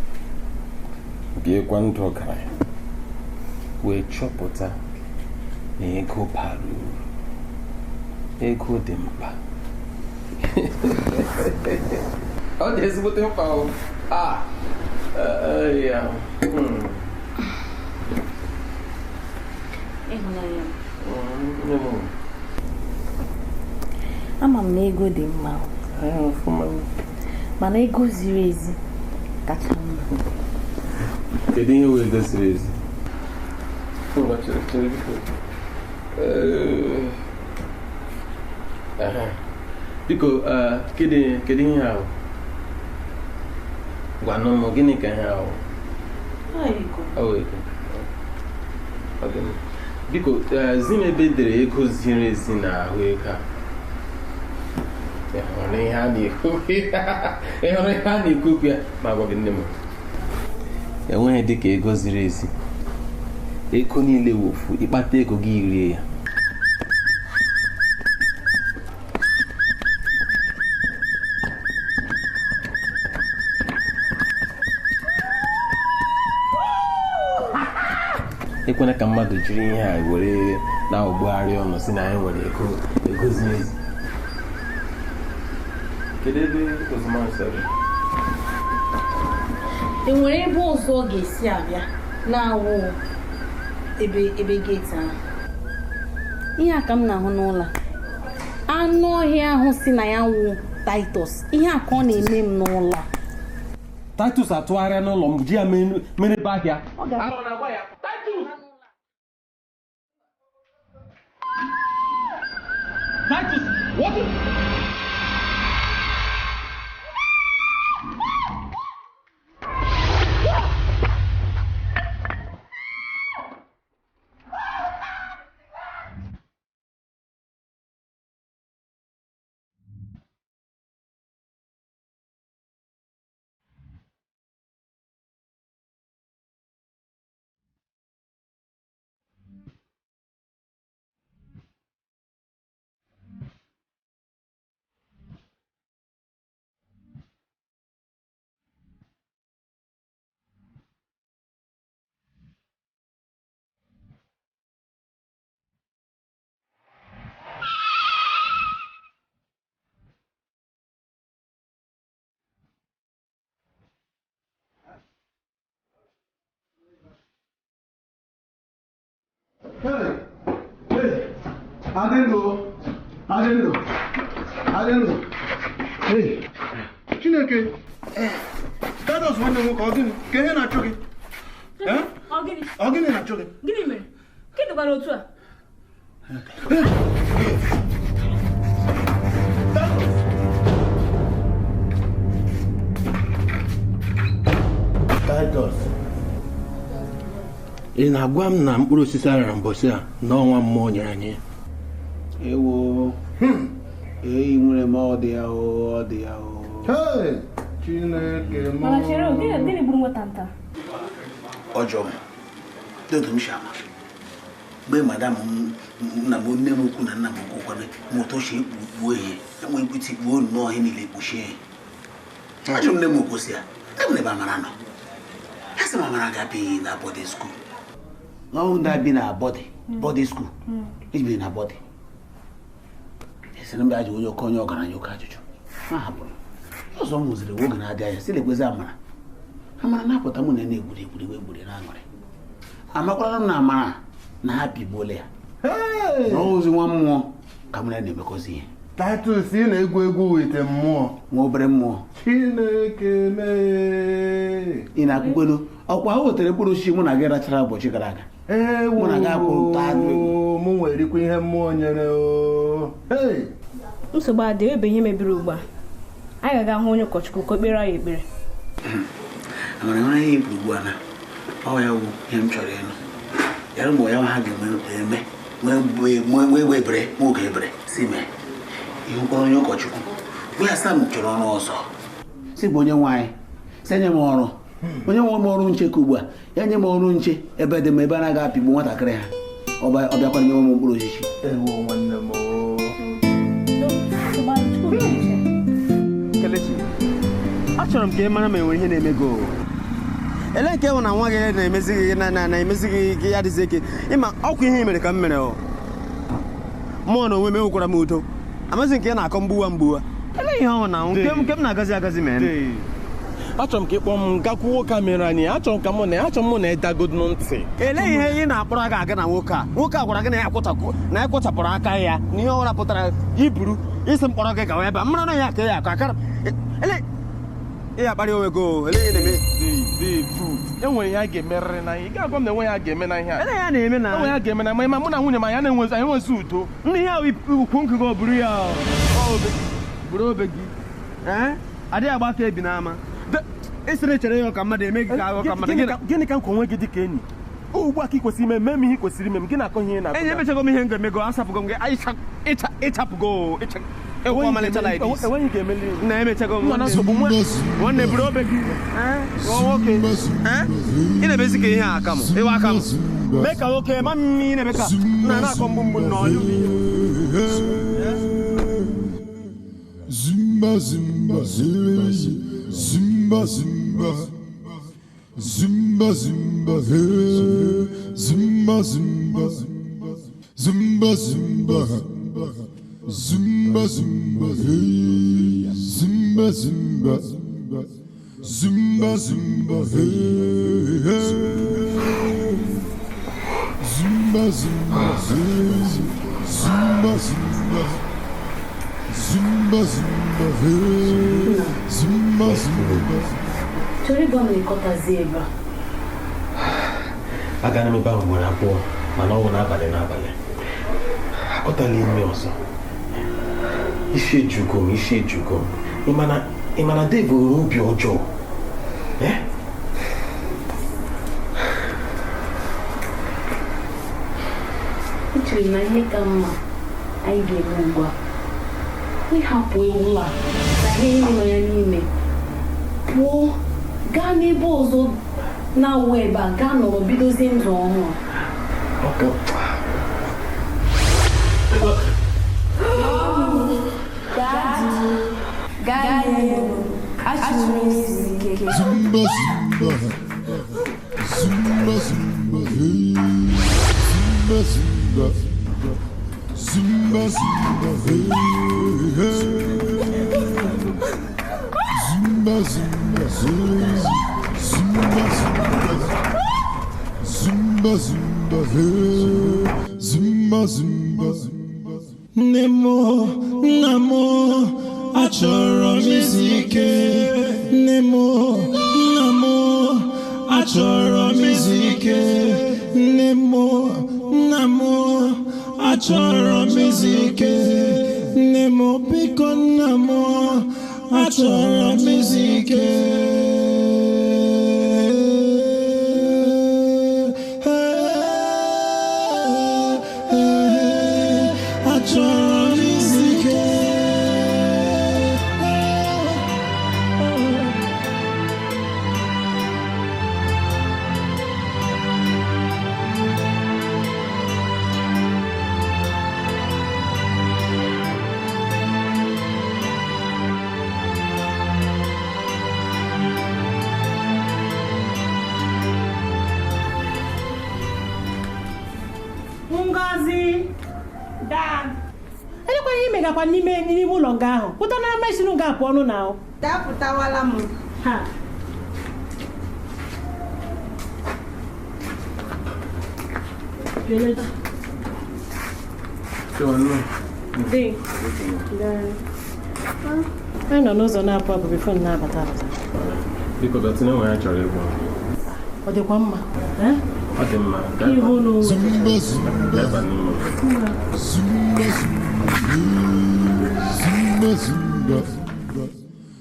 biekwa ndụ ọgaranya, wee chọpụta na ego bara uru, ego dị mkpa. Ọ dị ezigbote mkpa o. Ya. Ịhụnanya. Ama m na ego dị mma, mana ego ziri ezi kacha mma. Kedu ihe wee ego ziri ezi? Biko, kedu ihe ahụ? Gwanụ m gịnị ka ihe ahụ? Biko, zi m ebe edere ego ziri ezi na ahụ ego a. Ịhụrụ ihe a na-ekwu ya ma gwa gị nne m. Enweghị dịka ego ziri ezi. Ego niile wofu, ịkpata ego gị rie ya. Ekwena ka mmadụ jiri ihe a were na-agbagharị ọnụ si na anyị nwere ego ziri ezi. Kedu ebe ozumansari? Enwere ebe ọzọ ọ ga-esi abịa na-awụ ebe gate ahụ. Ihe a ka m na-ahụ n'ụlọ. Anụ ọhịa ahụ si na ya wụ Titus. Ihe a ka ọ na-eme m n'ụlọ. Titus atụgharịa n'ụlọ m ji ya mere ebe ahịa. Titus, what? Hey, I didn't know. Hey, Chineke. Titus nwanne m nwoke ọgịnị ka ihe na-achọ gị? Ọgịnị na-achọ gị? Gịnị mere? Kedụ gwara otu a? Titus, ị na-agwa m na mkpụrụ osisi ara mbọsị a n'ọnwa mmụọ nyere anyị? Ewo, eyi nwere m ọ dị ya o. Chineke m. Mana chere, gịnị gburu nwata nta? Ọjọọ m, dodo m shama. Mgbe madam na m nne m ukwu na nna m ukwu kwane moto shi ekpuo ihe, enwe ikputi kpuo nnọọ ihe niile ekpuchie. Ajụrụ nne m ukwu si ya, nne m nebe amara nọ. Ha sị ma Amara be in a body school. No, that been a body school. It's been a body. Yes, and I'm going to call your gun and your cartridge. You're almost the woman idea, still with Amara. Amara, not what I'm going to do with it. I'm not going to Amara, not happy boy. Hey, no, one more. Come on, because he. Titus in a go with him more. More. In a Google, or what the Burushi when I get a trouble, Chicaraga. Eh, when I got Moon, we queen him more, you know. Hey, so bad, they be him a bruba. I got home your coach could be right. I'm going to Buana. Oh, him Choreno. Yellow, I have you. When we break, see me. You go on your coach. We are some children also. See, Bonya, why? Send him more. When you want more runche Cuba, any more runche, a better may banaga people want a crea. Or by other Panyamo Brushi. And one more. Achọrọ m ka mara ma enwere ihe na-eme go. Ele nke na nwa gị na-emezi gị ya dịzi ike. Ịma ọkwa ihe mere ka m mere o. Mụ na onwe m ekwukwara m udo. Amazi nke na-akọ mgbuwa. Ele ihe ọ na nke m na-agazi mere. Achọrọ m ka ịkpọ m gakwu nwoke a mere anyị. Achọrọ m mụ na ịdagodu ntị. Ele ihe ị na-akpọrọ aga na nwoke a. Nwoke a gwara gị na ya kwụchapụrụ aka ya. N'ihe ọ rapụtara iburu isi mkpọrọ gị gawa ebe a. Mara na ya ka ya akara. Ele ya kparị onwe go. Ele ihe na-eme. Enwere ihe a ga-emerịrị na ihe. Ị ga-agwa m na enwe ya ga-eme na ihe a. Ele ya na-eme na. Enwe ya ga-eme na ma mụ na nwunye ma ya na-enwezi udo. Ndị ihe ukwu nkụ go buru ya. Buru obe gị. Adị agba aka ebi n'ama. Esere chere ya ka mmadụ eme gị ka ka mmadụ gịnị ka nkonwe gị dị ka enyi. Ugbu a ka ị kwesịrị ime ihe ị kwesịrị ime m gị na-akọ ihe na-akọ. Enye emechego m ihe m ga-eme go asapụgo m gị ịchapụgo ekwe ọmalịcha like this. Enweghị ga-emeli. Na emechego m nwanne buru obe gị. Nwoke. Ị na-emezi ka ihe a aka m ịwa aka m mee ka nwoke ma m ị na-eme ka na-akọ mgbumgbu n'ọlụ. Zumba, zumba, zumba, zumba, zumba, zumba, zumba, hey, zumba, zumba, zumba, zumba, zumba, zumba, hey, zumba, zumba, zumba, zumba, hey, zumba, zumba, zumba, zumba. Zumba, zumba, hey, zumba, zumba. Chori gwa m lekọtazi ebe a. Agana m ebe ahụ ugboro abụọ mana ọ bụ n'abalị. Akọtala ime ọzọ. Isi ejugo m. Ị mana Dave nwere obi ọjọọ. Echere na ihe ka mma anyị ga-eme ugbu a. Ịhapụ ewu a na ihe nọ ya n'ime pụọ gaa n'ebe ọzọ na-awụ ebe a gaa nọrọ bidozie ndụ ọhụrụ. Gaa achịrị isi ike. Zumba, zumba, zumba, zumba, hey, zumba, zumba. Zumba, zumba, hey, hey. Zumba, zumba, hey. Zumba, zumba. Zumba, zumba, hey. Zumba, zumba. Nemo, achọrọ mizike. Nemo, achọrọ mizike. Nemo, achọrọ mizike. Nemo biko namo, achọrọ mizike. Achọrọ mizike. Ngozi. Da. Elekwa ihe megakwa n'ime ụlọ nga ahụ. Pụta na machine nga apụ ọnụ na. Dapụtawala m. Ha. Keleta. Dị. Anyị nọ n'ụzọ na-apụ apụ bifo na-abata abata. Biko bịa tinye nwe ya chọrọ ịgwa. Ọ dịkwa mma. Ọ dị mma. Ihu n'ụlọ.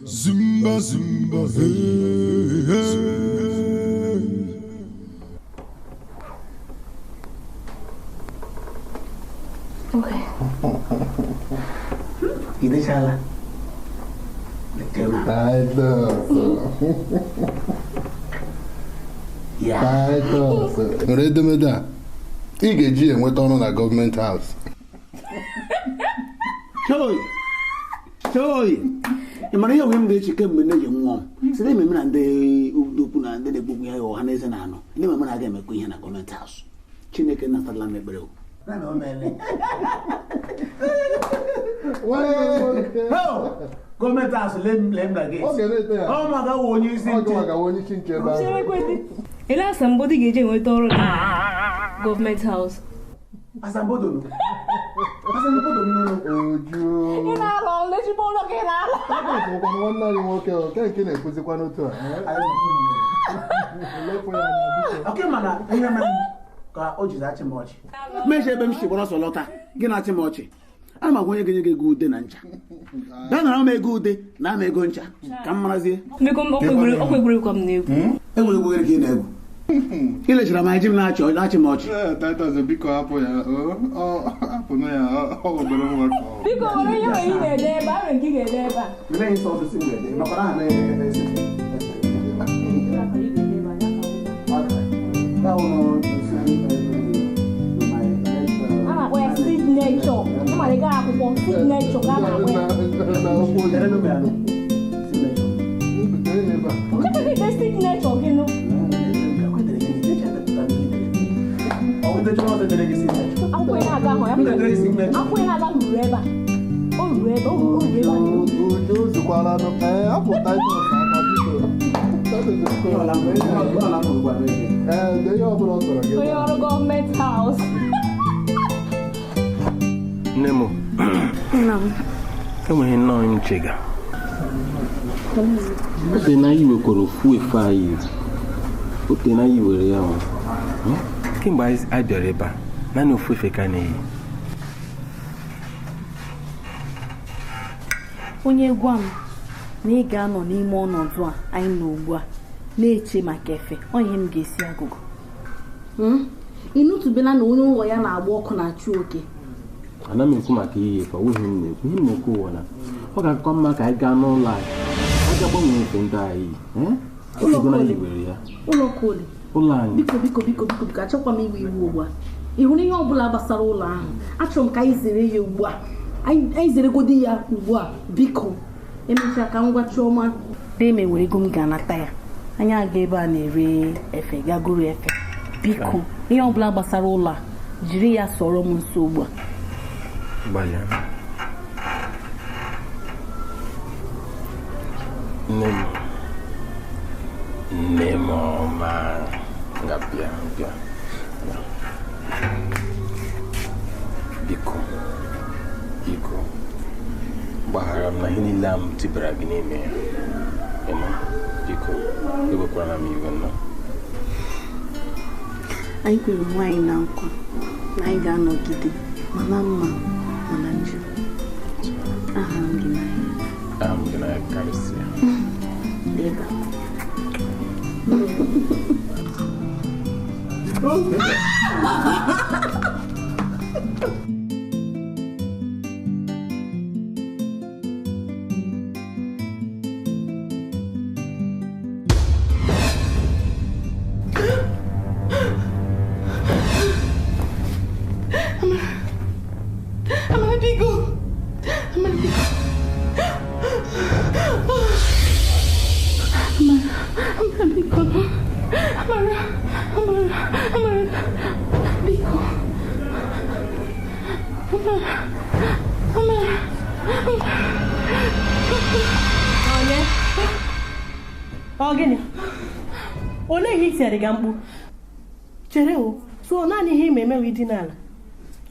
Zumba, zumba, hey, hey. Okay. Idechala. Titus. Nwere edemede a ị ga-eji enweta ọrụ na gọọmenti haus. Choi. Ị mara ihe onwe m ga-echi kemgbe na-eji nwụọ m site ememe na ndị okwu na ndị na-egbugbu ihe ọha na eze na anụ ndị ememe na-aga emekwa ihe na gọọmenti haus. Chineke natala m ekpere. Gọọmenti haus lee m na gate. Ọ maka onye isi nche. Ele asambodo ga-eji enweta ọrụ na gọọmenti haus. Asambodo no. Ị na-alụ ọrụ ezigbo ụlọ gị na-alụ. Nwanne anyị nwoke nke na-ekwuzikwa n'otu a. Oke mana ihe mere ka o jizi achị m ọchị. Meche ebe m si gbara ọsọ lọta gị na-achị m ọchị. Ana m agwa onye ga-enye gị ego ude na ncha. Gaa nara m ego ude na ama ego ncha ka m marazie. Biko ọkwa egwuregwu m na-egwu. Egwuregwu gị ka ị na-egwu. Ilechara m ji m na-achị m ọchị. Titus biko hapụ ya. Hapụ na ya. Ọ obere nwa ka ọ. Biko nwere ihe nwere ị na-ede ebe a nwere nke ị ga-ede ebe a. Mene nsọ ọfịsị m ga-ede. Nọkwara ha na-ese. Signature. Come on, go signature. Government house. Nemo. Enweghị nnọọ nchega. Ote na iwe kwuru ofu efe anyị. Ote na iwere ya ahụ. Kemgbe anyị bịara ebe a, naanị ofu efe ka na-eyi. Onye gwa m na ị ga-anọ n'ime ọnọdụ a anyị nọ ugbu a na-eche maka efe, onye m ga-esi agụgụ. Ịnụtụbela na onye ụlọ ya na-agba ọkụ na-achụ oke. Ana m ekwu maka ihe efe, ọ ihe m na-ekwu. Ihe m na-ekwu ụwa na ọ ga-akọ mma ka anyị gaa n'ụlọ anyị. Anyị ga-agbanwe efe ndị anyị. Ụlọ koli. Ụlọ anyị. Biko achọkwa m iwe iwu ugbu a. Ị hụrụ ihe ọbụla gbasara ụlọ ahụ, achọrọ m ka anyị zere ya ugbu a. Anyị zeregodi ya ugbu a, biko. Emechaa ka m gwa Chioma Deme were ego m ga-anata ya. Anyị aga ebe a na-ere efe, gagoro efe. Biko, ihe ọbụla gbasara ụlọ a, jiri ya sọrọ m nso ugbu a. Gbalịa. Nne m ọma ga-abịa. Biko gbaghara m na ihe niile a m tibara gị n'ime ya. Biko ewekwara m iwe nọ. Anyị kwere nwaanyị na nkwa na anyị ga-anọgide mana mma mana njọ. Aha m gị n'anya karịsịa. Ebe Ogini. Ole hitiere ga mkpu. Chere o. So naanị ihe ime widi n'ala.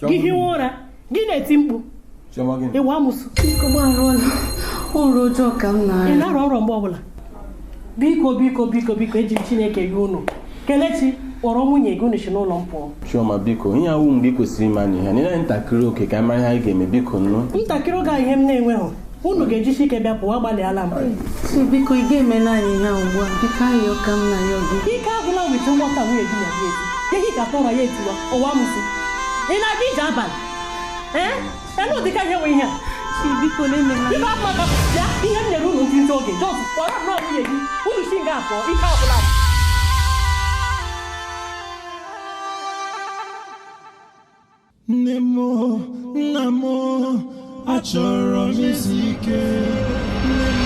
Gị hiwe ụra, gị na-eti mkpu. Ịwa amụsụ. Biko gbarụọla. Ọrụ ọjọọ ka m na-arịa. Ị na-arọ nrọ mgbe ọbụla. Biko eji Chineke gị unu. Kelechi kpọrọ nwunye gị unu si n'ụlọ m pụọ. Chioma biko, ihe awụ mgbe ị kwesịrị ime anyị ihe. Nịna ntakịrị oke ka mara ihe anyị ga-eme biko nnu. Ntakịrị oge ihe m na-enweghị. Unu ga-eji ike bịa pụọ agbalịala m. Biko ị ga-emela anyị ihe ugbu a. Biko ayọ ka m na ya gị. Ike agwụla wete nwata nwunye gị na gị eti. Ihe ka tọrọ ya etiwa ụwa amụsụ. Ị na-aga ije abalị. Elu ụdịka ihe nwe ihe a. Biko na-emela. Biko akpaka bịa ihe m nyere unu ntị oge. Jọs kpọrọ nnọọ nwunye gị. Unu si nga apụọ ike agwụla m. Nne m, nna m, achọrọ m isi ike. Nne m.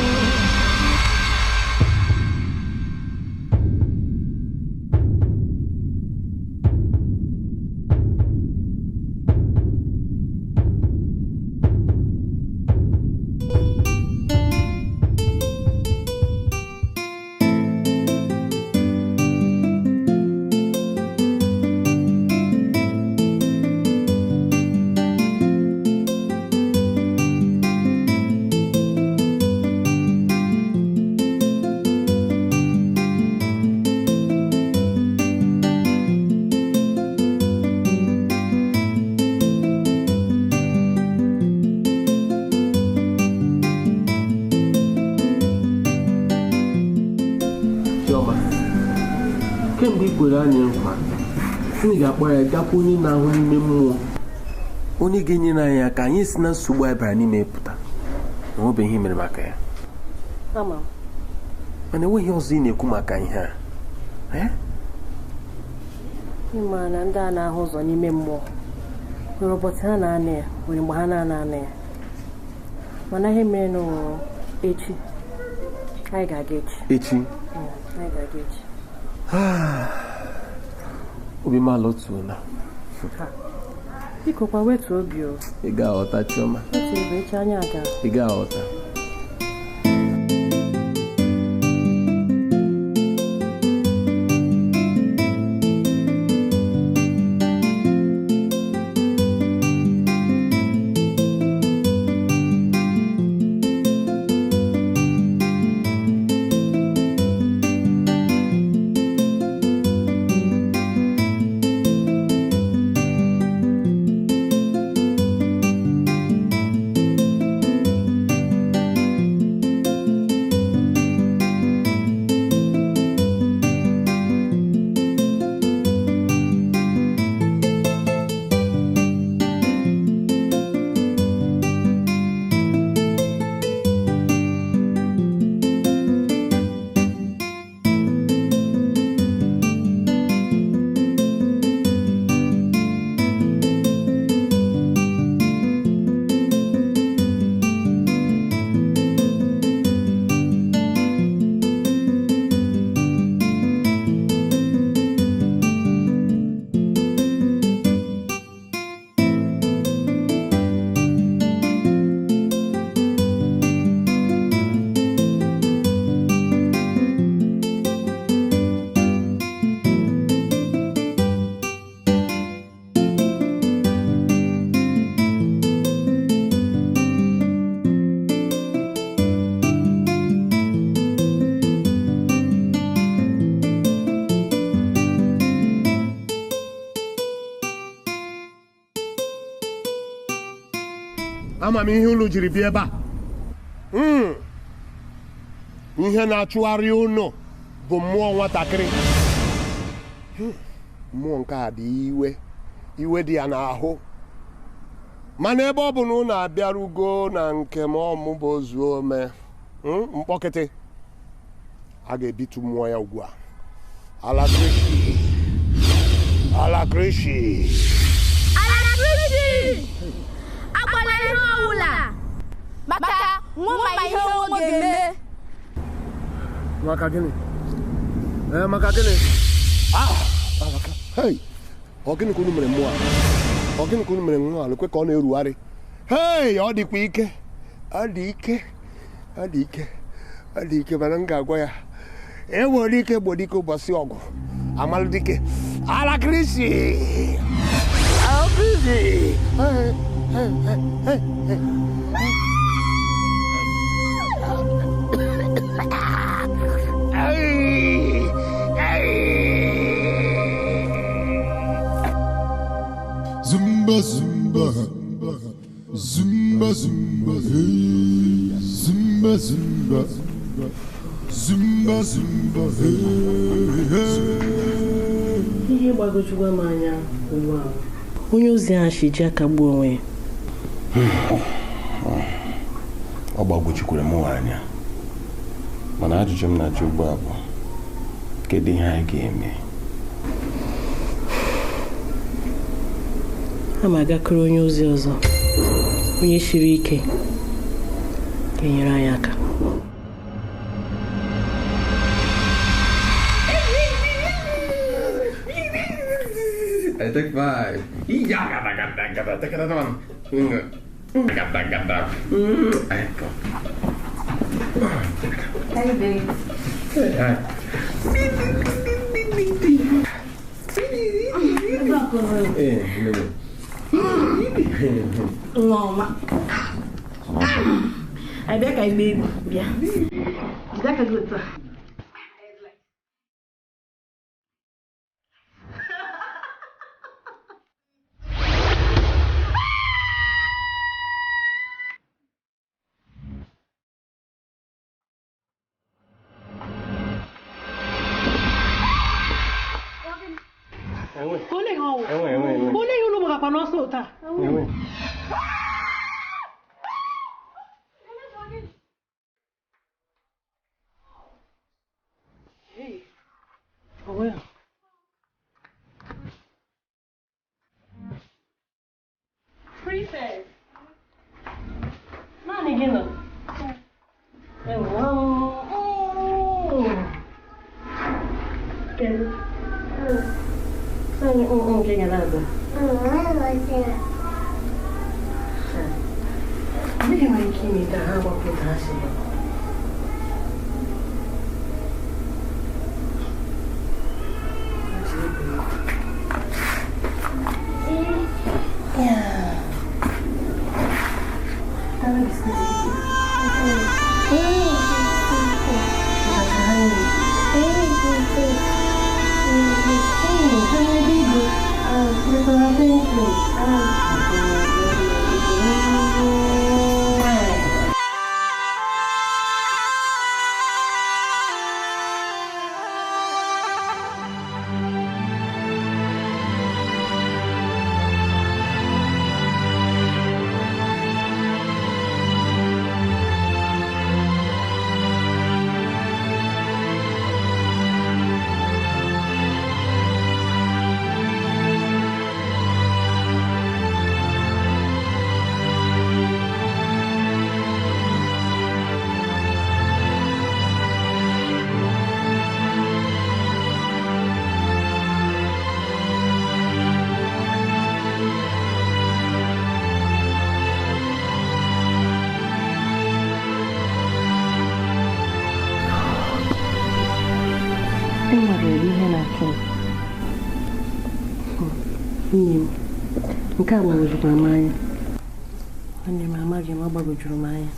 Kemgbe i kwere anyị nkwa, anyị ga-akpọ ya gakwa onye na-ahụ n'ime mmụọ, onye ga-enyere anyị aka anyị si na nsogbu anyị bara n'ime pụta. Enwebeghị ihe mere maka ya. Mana enweghị ọzọ ị na-ekwu maka ihe a. Ịma na ndị a na-ahụ ụzọ n'ime mmụọ nwere ụbọchị ha na-anị ya, nwere mgbe ha na-anị ya. Mana ihe mere n'ụwa echi, anyị ga-aga echi. Echi? Anyị ga-aga echi. Obi m alọtuola. Biko kwa wetu obi o. Ị ga-aghọta Chioma. Wetu obi echi anyị aga. Ị ga-aghọta. Ama m ihe unu jiri bịa ebe a. Ihe na-achụgharị unu bụ mmụọ nwatakịrị. Mmụọ nke a dị iwe dị ya n'ahụ. Mana ebe ọ bụ na unu abịarugo na nke m ọmụbụ ozu ome mkpọkịtị, a ga-ebitu mmụọ ya ugbu a. Alakrishi. Agbala ihe ọwụla maka nwụma ihe o ga-eme. Maka gịnị? Maka gịnị? Ọ gịnị ka unu mere mmụọ a? ọ gịnị ka unu mere nwa ala kwe ka ọ na-erugharị hei ọ dịkwa ike ọ dị ike mana m ga-agwa ya enwere ike gboro ike ụbọchị ọgụ amalụ dike ala krisi Zumba zumba zumba zumba hey zumba zumba zumba zumba hey. Ihe gbagojugwa m anya ugbu a onye ozi ahụ si ji aka gbuo onwe ya. Ọ gbagojukwara m anya mana ajụjụ m na-ajụ ugbu a bụ kedu ihe anyị ga-eme? A ma agakọrọ onye ozi ọzọ onye siri ike ga-enyere anyị aka. I take 5. Ecco. Hey, babe. Mama. I beg I baby. Yeah. That's a good one. Princess. Nani gino? Kaya nada. Hindi ka makikimita habang kitasi mo. Nke a gbagojuru m anya. Nwanne m amaghị m, ọ gbagojuru m anya.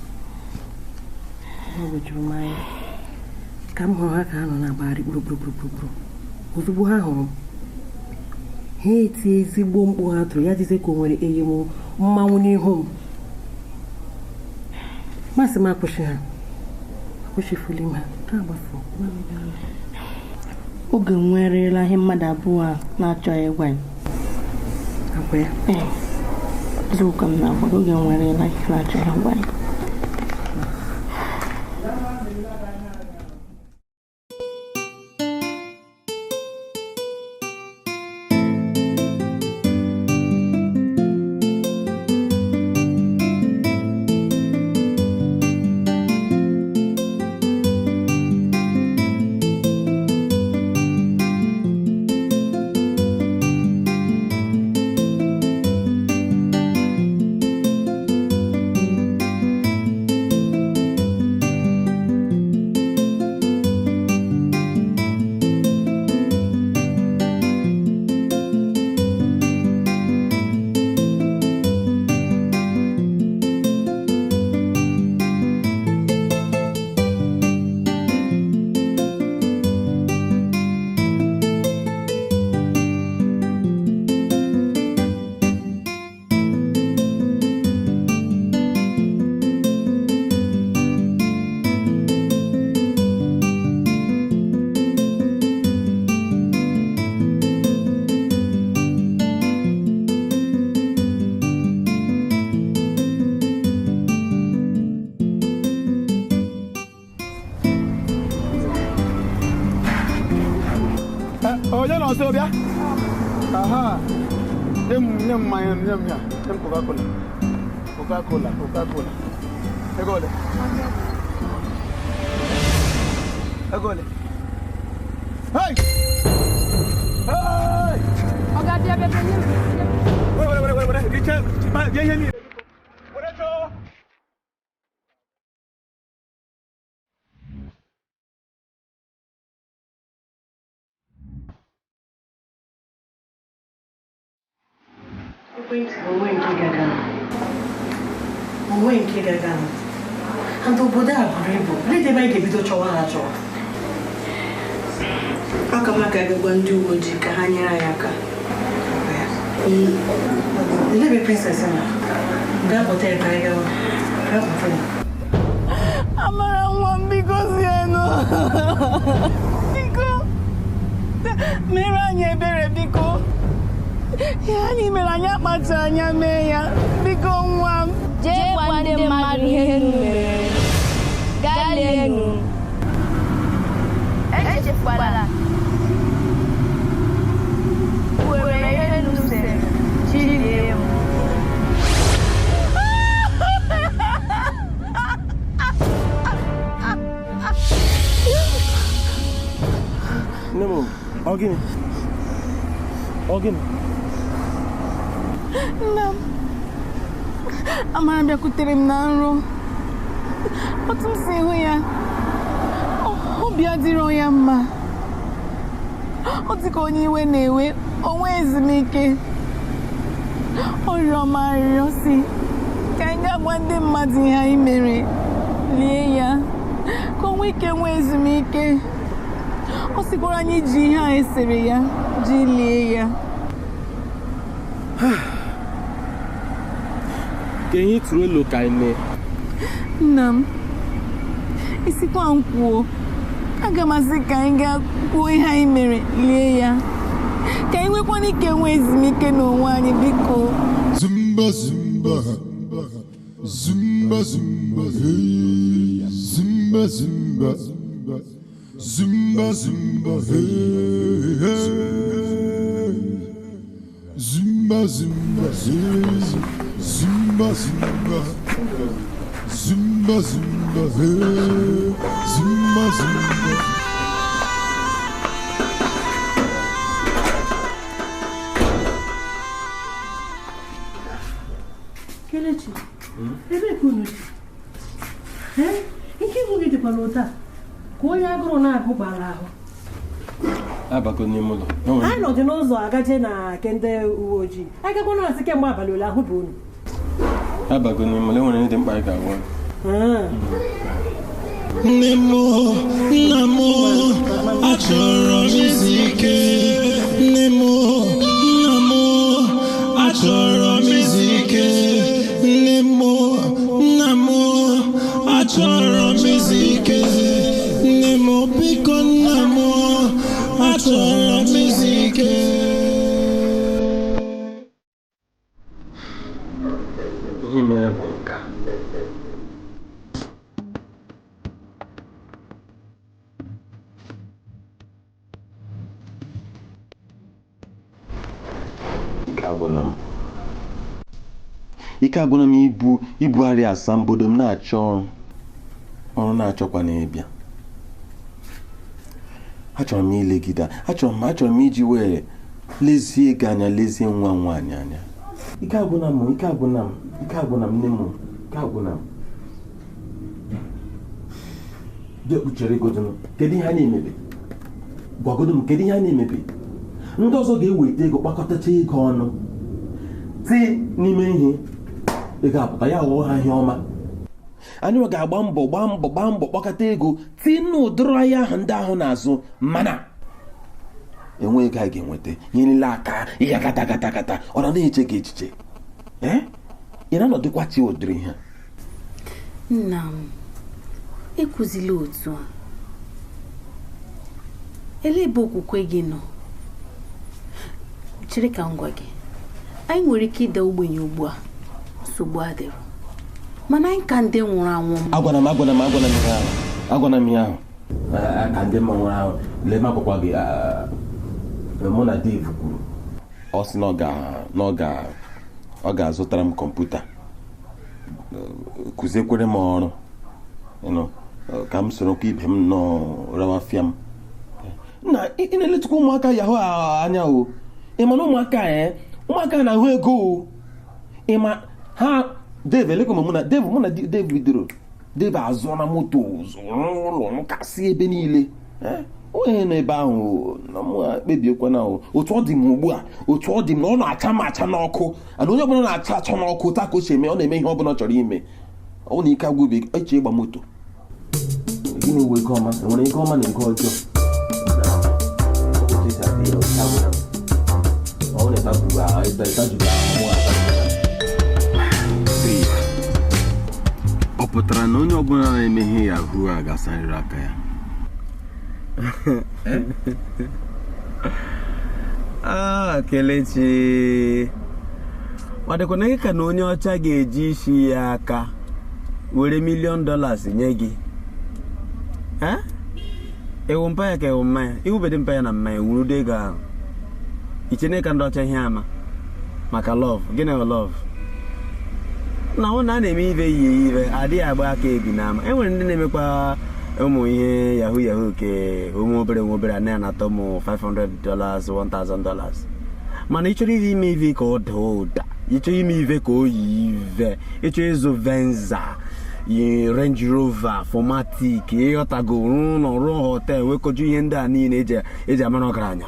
Ka m hụrụ ha ka ha nọ na-agbagharị gburugburu. Ozugbo ha hụrụ m, ha eti ezigbo mkpu ha tụrụ ya dịzị ka o nwere eyi m mmanwụ n'ihu m. Masị m akwụsịfuli m ha. Ha agbafu. Oge nwerela ihe mmadụ abụọ a na-achọghị ịgwa ya. Eziokwu m na-agwa oge nwerela ihe na-achọghị ịgwa ya. onye na ọsọ bịa aha nye m mmanya nye m ya nye m Coca-Cola ego ole hey Oga dia bebe ni. Wait, Diche, je ni. Onwe nke gaga and obodo a buru ibu ndị ebe anyị ga-ebido chọwa ha chọwa Aka m aka gagwa ndị uwe ojii ka ha nyere anyị aka. Elebe princess na ga-apụta ebe anyị gawa Amara nwa m biko zienụ. Biko mere anyị ebere biko. Ihe anyị mere anyị akpacha anya mee ya. Biko nwa m. Jee gwa ndị mmadụ ihe unu mere. Gaa leenụ. Echefukwala. Were ihe unu sere. Chi lie m. Nemo, ọ gịnị? Nna m, Amara bịakwutere m na nrọ. Otu m si hụ ya, obi adịrọ ya mma. Ọ dị ka onye iwe na-ewe, onwe ezumike. Ọ rịọ m arịrịọ si ka anyị gaa gwa ndị mmadụ ihe anyị mere, lie ya, ka o nwee ike nwee ezumike. Ọ sịkwara anyị ji ihe a esere ya, ji lie ya. Ka ihe tụrụ elu ka anyị mee. Nna m, isikwa m kwuo, aga m asị ka anyị gaa kwuo ihe anyị mere, lie ya. Ka anyị nwekwana ike nwee ezumike n'onwe anyị biko. Zumba zumba zumba zumba hey zumba zumba zumba zumba hey zumba zumba hey zumba zumba zumba zumba hey zumba zumba. Kelechi, ebe kunu si? Ike ihu gị dịkwa n'ụta ka onye agụrụ na-agụ gbara ahụ. Abago n'ime ụlọ. Anyị nọdụ n'ụzọ agaje na kende uwe ojii. Anyị gakwa na-asị kemgbe abalị ole ahụ bụ unu. Abago n'ime ụlọ, enwere ndị mkpa anyị ga-agwa. Nne m, nna m, achọrọ m izu ike. Nne m, nna m, achọrọ m izu ike. Nne m, nna m, achọrọ m izu ike. Nne m, biko nna m, achọrọ m izu ike. Ihe mere bụ nka. Ike agwụna m ibugharị asambodo m na-achọ ọrụ na-achọkwa n'ịbịa. Achọrọ m ilegide, achọrọ m iji were lezie gị anya, lezie nwa nwaanyị anya. Ike agwụna m nne m, ike agwụna m. Bịa kpuchere godonu, kedu ihe a na-emebe? Gwagodo m, kedu ihe a na-emebe? Ndị ọzọ ga-eweta ego, kpakọtacha ego ọnụ, ti n'ime ihe ego apụta ya ghọọ ha ihe ọma. Anyị ga-agba mbọ kpọkọta ego ti n'ụdịrị ahịa ahụ ndị ahụ na-azụ, mana enwe ego a ga-enweta nyerele aka ihe kata ọ na-eche gị echiche. Ị na-anọdụkwa chi ụdịrị ihe. Nna m, ekwuzila otu a. Ele ebe okwukwe gị nọ? Chere ka m gwa gị, anyị nwere ike ịda ogbenye ugbu a, nsogbu adịrọ, mana anyị ka ndị nwụrụ anwụ. Agwana m ihe ahụ ka ndị mma nwụrụ anwụ. Lee m akwụkwọ gị, mụ na Dave kwuru ọ sị na ọ ga-azụtara m kọmputa kụziekwere m ọrụ ka m sorokwa ibe m nọ rawafịa m na ị na-eletukwa ụmụaka yahoo anya o ịma na ụmụaka na-ahụ ego o ịma ha Dave elekwa mụ na Dave bidoro Dave azụọ na moto zụrụ ụlọ nkasị ebe niile onye n'ebe ahụ na m kpebiekwana otu ọ dị m ugbu a otu ọ dị m na ọ na-acha m acha n'ọkụ ana onye ọbụla na-acha acha n'ọkụ taa ka o si eme ọ na-eme ihe ọbụla ọ chọrọ ime ọ na ike agwụbe eche ịgba moto gịnị uwe ego ọma enwere ego ọma na ego ọjọọ ọ pụtara na onye ọbụla na-eme ihe yahoo a ga-asarịrị aka ya Kelechi ọ dịkwana gị ka na onye ọcha ga-eji isi ya aka were $1 million nye gị ewu mpa ya ka ewu mmanya iwubede mpa ya na mmanya wurudo ego ahụ ichene ka ndị ọcha ihe ama maka love gịnị bụ love na ọ na-eme ive ihe ive adịghị agba aka ebi n'ama enwere ndị na-emekwa ụmụ ihe yahoo ke onwe obere a na-anata ụmụ $500 $1,000 mana ị chọrọ ime ive ka ọ daa ụda ịchọrọ ime ive ka o yi ive ịchọrọ ịzụ Venza Range Rover Formatic ịghọtago rụọ hotel wekoju ihe ndị a niile eji amara ọgaranya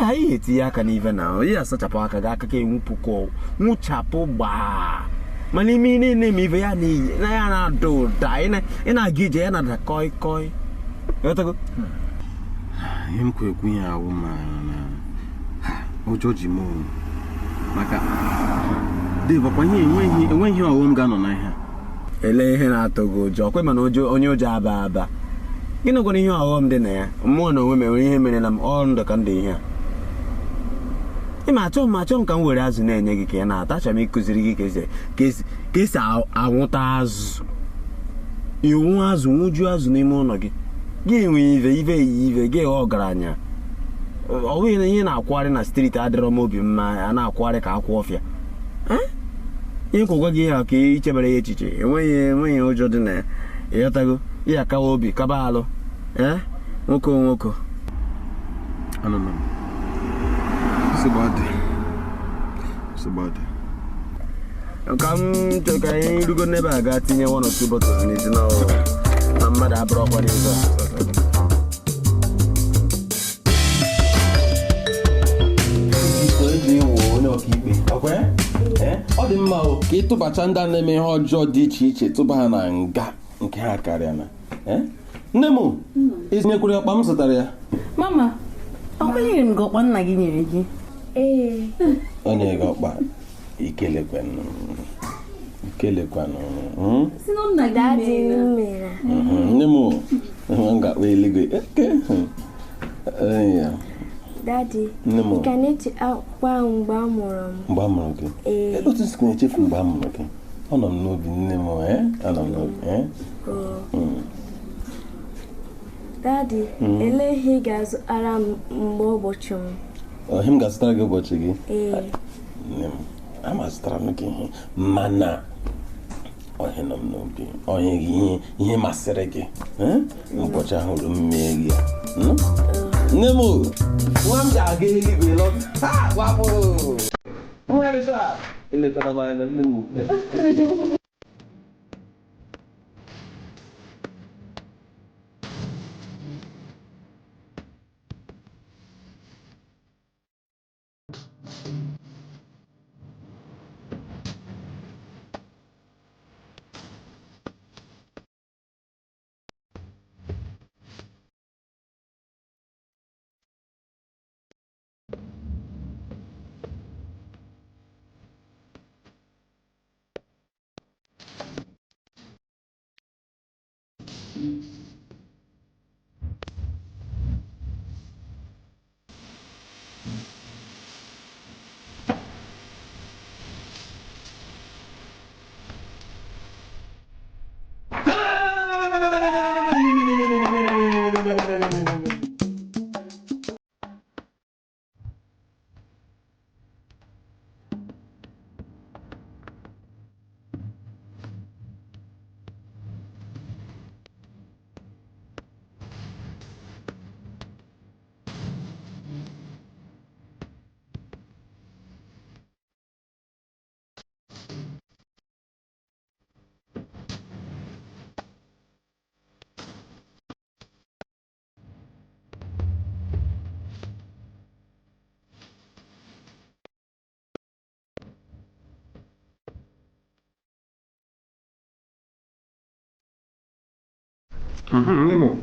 anyị etinye aka n'ive na ihe asachapụ aka gị aka ka enwupụkọ nwụchapụ gbaa mana ime na-eme ive ya n'iyi na ya na-ada ụda ị na-aga ije ya na-ada koi koi ịghọtago ihe m kwekwu ihe awụ ma na ụjọ ji m maka Dave ọkwa ihe enweghị ihe ọghọm ga-anọ na ihe ele ihe na-atọ gị ụjọ kwe mana onye ụjọ aba gịnị gwara ihe ọghọm dị na ya mmụọ na onwe m enwere ihe mere na m ọ ndụ ka ndụ ihe a ịma achọ m ka m were azụ na-enye gị ka ị na-ata achọrọ m ịkụziri gị ka esi anwụta azụ iwu azụ nwụju azụ n'ime ụlọ gị enwe ive gị ọgaranya ọ bụghị na ihe na-akwagharị na steeti adịrọ m obi mma a na-akwagharị ka akwa ọfịa ihe kwụgwa gị ya ka ichebere ya echiche enweghị ụjọ dị na ya ịghọtago ihe akawa obi kaba alụ nwoke ka m chọrọ ka anyị rugo n'ebe a gaa tinye 1 or 2 bottles n'ezi na mmadụ abụrụ ọkwa n'izu ọ dị mma ka ịtụbacha ndị a na-eme ihe ọjọọ dị iche iche tụba ha na nga nke ha karịa na nne m ezinyekwere ọkpa m zụtara ya mama ọ kwenyere m gị ọkpa nna gị nyere gị ọ nyere gị ọkpa ikelekwanụ nne m ga-akpa eluigwe Daddy, ị ka na-eche akwa ahụ mgbe a mụrụ m? Mgbe a mụrụ gị? Otu nsị na-echefu mgbe a mụrụ gị. Ọ nọ m n'obi nne m anọ m n'obi Daddy, elee ihe ị ga-azụtara m mgbe ụbọchị m? Ihe m ga-azụtara gị ụbọchị gị? Nne m, ama zụtara m gị ihe mana ọhịa nọ m n'obi ọhịa gị ihe masịrị gị ụbọchị ahụ rụ mmee gị nne m nwa m ga-aga eluigwe lọta wapụ nwa eletara m anya nne m Nemo.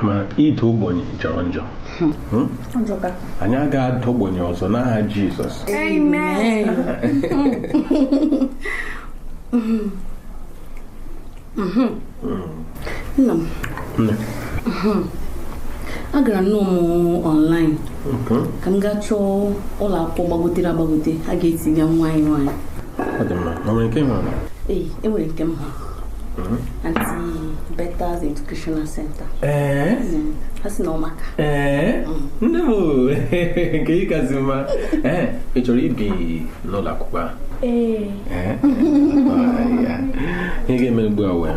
Ma ito ogbenye jọrọ njọ. Anyị agaghị ada ogbenye ọzọ n'aha Jizọs. Amen. Nna m. Agara nnọọ online ka m gaa chọọ ụlọ akwụkwọ gbagotere agbagote a ga-etiga nwa anyị nwaanyị. Ọ dị mma. O nwere nke m hụrụ? Ee, enwere nke m hụrụ. Anti-Betas Educational Center. Ha si na ọmaka. Nne m nke ị kasị mma. Ị chọrọ ibi n'ụlọ akwụkwọ a? Ihe ga-eme ugbu a wee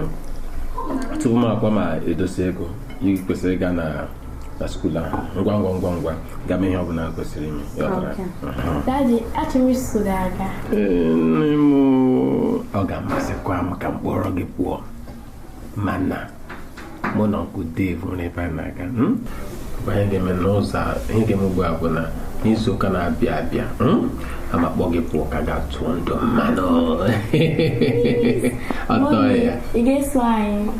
tupu m akwa ma edosi ego ị kwesịrị ịga na skuul ahụ ngwa ga mee ihe ọ bụla kwesịrị ime. Daddy, achọrọ m iso gị aga. Nne m ọ ga-amasịkwa m ka m kpọrọ gị pụọ mana mụ na Uncle Dave nwere ebe a na-aga. Ihe ga-eme n'ụzọ ihe ga-eme ugbu a bụ na n'izu ụka na-abịa abịa ama kpọ gị pụọ ka ga-atụọ ndụ mmanụ ọtọ ya. Ị ga-eso anyị?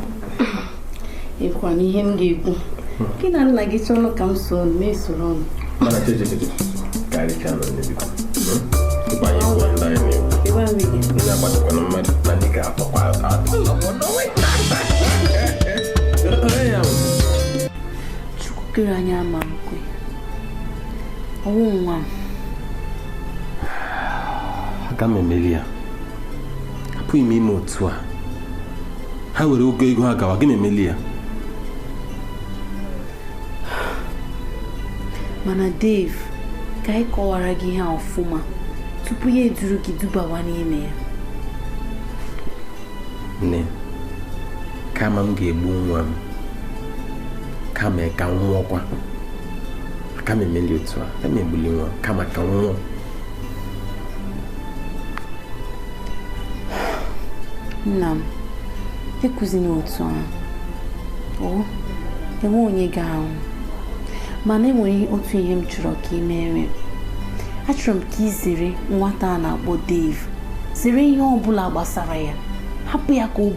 Ịkwa n'ihe m ga-ekwu gị na nna gị chọrọ ka m so na-esoro ọnụ. Mana karịcha nọ n'ebiko tupu anyị kwuo ndị anyị na-ekwu ndị agbatakwana mmadụ na ndị ga-atọkwa Chukwu kere anyị ama nkwe ọnwụ nwa m. Aga m emeli ya. Apụghị m ime otu a. Ha were ogo ego ha gawa gị na-emeli ya. Mana Dave, ka anyị kọwara gị ihe ọfụma tupu ya eduru gị dubawa n'ime ya. Nne, kama m ga-egbu nwa m kama ka m nwụọkwa. Aka m emeli otu a. Aka m egbuli nwa kama ka m nwụọ. Nna m, ekuzina otu ahụ. Enwe onye ga-ahụ. Mana enwere otu ihe m chọrọ ka ị mere. Achọrọ m ka ị zere nwata a na-akpọ Dave. Zere ihe ọ bụla gbasara ya. Hapụ ya ka ọ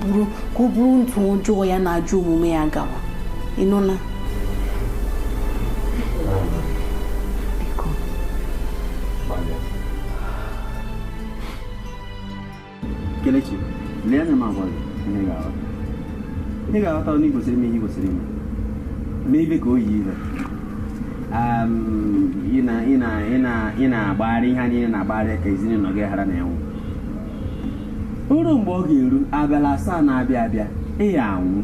bụrụ ntụ ọjọọ ya na-ajụ omume ya gawa. Ị nọ na? Biko. Kelechi, lee anya m agwa gị ihe ga-aghọta. Ị ga-aghọta na ị kwesịrị ime ihe ị kwesịrị ime. Mee ibe ka o yi ibe. Ị na-agbagharị ihe anyị na-agbagharị ka ezinụlọ gị ghara na enwu. Ruo mgbe ọ ga-eru abịala asaa na-abịa abịa ịya anwụ.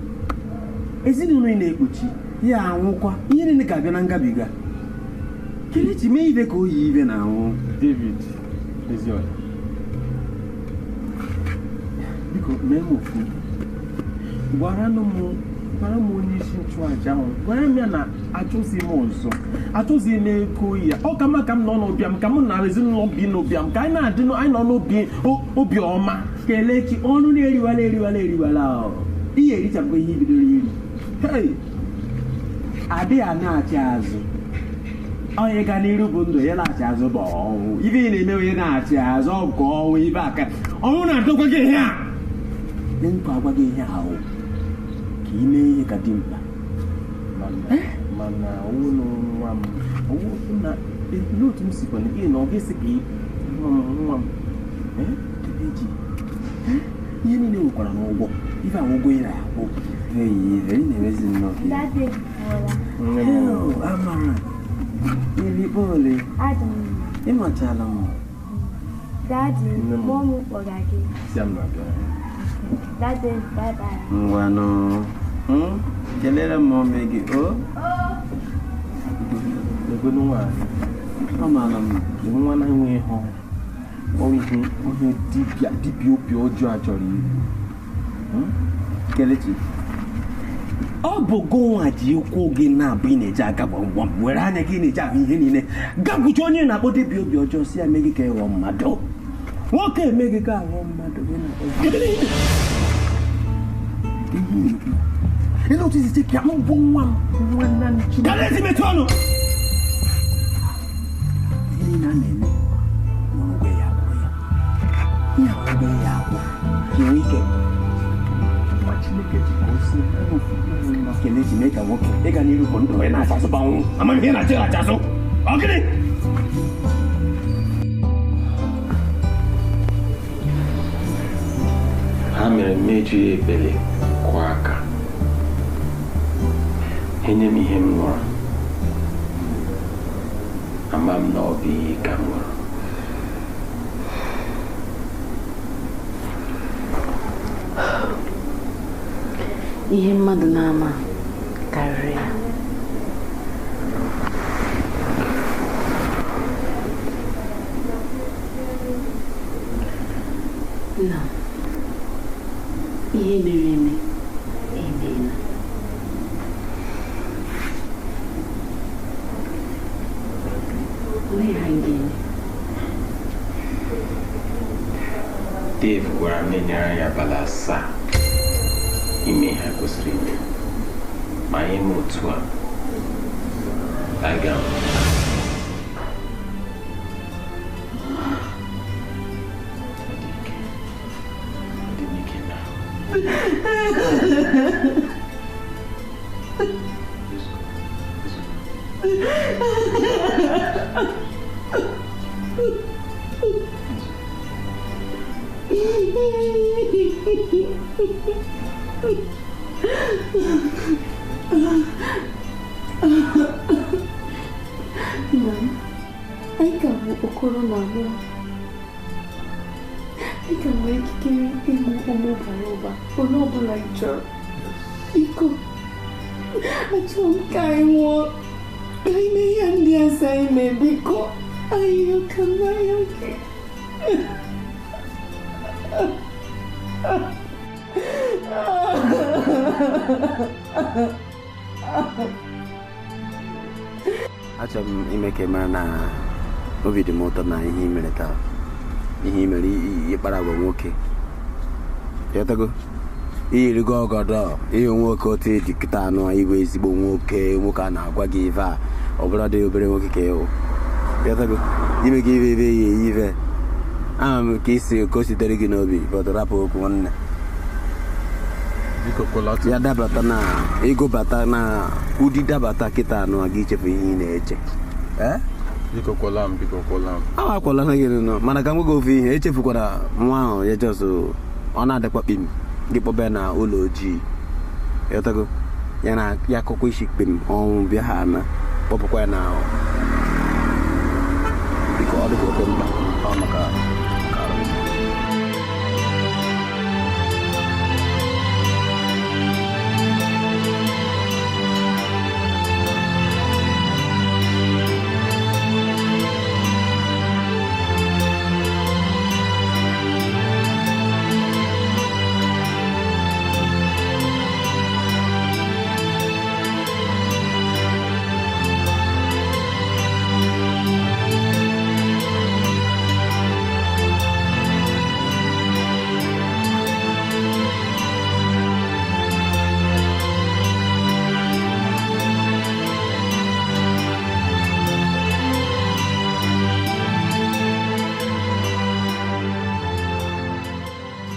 Ezinụlọ ị na-ekpuchi ya anwụkwa ihe niile ga-abịa na ngabiga. Kelechi, mee ibe ka o yi ibe na anwụ. David Eziola, biko mee m ofu. Gwara m onye isi nchụaja ahụ, gwara m ya na achụzi m ọzọ, achụzi m ego ya. Ọ ka mma ka m nọ n'ụbịam, ka m na ezinụlọ bi n'ụbịam, ka anyị nọ n'obi ọma. Kelechi, ọnụ na-eriwala ihe erichapụkwa ihe bidoro iri. Adịghị a na-achị azụ. Onye ga n'iru bụ ndụ, ya na-achị azụ bụ ọnwụ. Ibe ị na-eme onye na-achị azụ ọ bụ ka ọnwụ ibe aka. Ọnwụ na-adọkwa gị ihe a. Nye nkwa agwa gị ihe ahụ ka ị mee ihe ka dị mkpa. Mana ọnwụ nwa m ọnwụ na n'otu m sikwa na ị na ọ ga-esi ka nwa m eji ihe niile nwekwara n'ụgwọ ife ahụ ụgwọ ị na-akwụ. Ị na-emezi nnọọ Amara, irikpe ole? Ịmachala m. Daddy, mom kpọga gị. Daddy, bye-bye. Ngwanụ, kelere m mọmị gị. Egwenu nwaanyị ọ maara m nwa na-enwe ihe dibịa obi ọjọọ a chọrọ iri. Kelechi, ọ bụ gụnwa ji ụkwụ gị na-abụ ị na-eji aga gbamgbam were anya gị na-eji ahụ ihe niile gagwucha onye na-akpọ dibịa obi ọjọọ si ya eme gị ka ịghọ mmadụ. Nwoke eme gị ka aghọ mmadụ ị na otu isi ka m bụ nwa nna nchi Kelechi, metụ ọnụ. Ihe niile a na-eme nwere ụgwọ ya akwụ ya. Ihe ụgwọ ya akwụ nwere ike Chineke ji gosi maka na-eji mee ka nwoke ịga n'iru bụ ndụ na-achasụ banwụ amamihe na-achị achasụ ọ gịnị ha mere mmeju ebele kwa aka enye m ihe m ṅụrụ ama m na ọ bụ ihe ka m ṅụrụ ihe mmadụ na-ama karịrị ya. Nna ihe mere eme emeela. Olee ha ga-eme? Dave gwara m enyere anyị abalị 7 ime ihe kwesịrị ime ma anyị eme otu a aga Anyị ka bụ okoro na agbọghọ. Anyị ka nwere ikikere ịmụ ụmụ bara ụba onye ọbụla ị chọrọ. Biko, achọrọ m ka anyị nwụọ. Ka anyị mee ihe ndị asa anyị mee, biko. Anyị ka mmanya gị. achọrọ m ime ka mara na obi dị m ụtọ na ihe i mere taa ihe i mere ịkpara agwa nwoke yọtago iyirigo ọgọdọ ihe nwoke otu eji kịta anụ igwe ezigbo nwoke a na-agwa gị ive a ọ bụla dị obere nwoke ka ịwụ yọtago ime gị ive ebe ya ive ama m ka isi ka o sitere gị n'obi bọdụ rapụ okwu nwanne ya dabata na ego bata na ụdị dabata kịta anụ a gị ichefu ihe ị na-eche awakwala na gị nọ mana ka nwoke ofe ihe echefukwara nwa ahụ ya jọsụ ọ na-adịkwa kpim gị kpọba na ụlọ ojii yọtago ya na ya akụkọ isi kpim ọnwụ bịa ha na kpọpụkwa ya na ahụ biko ọ dịkwa oke mkpa ọ maka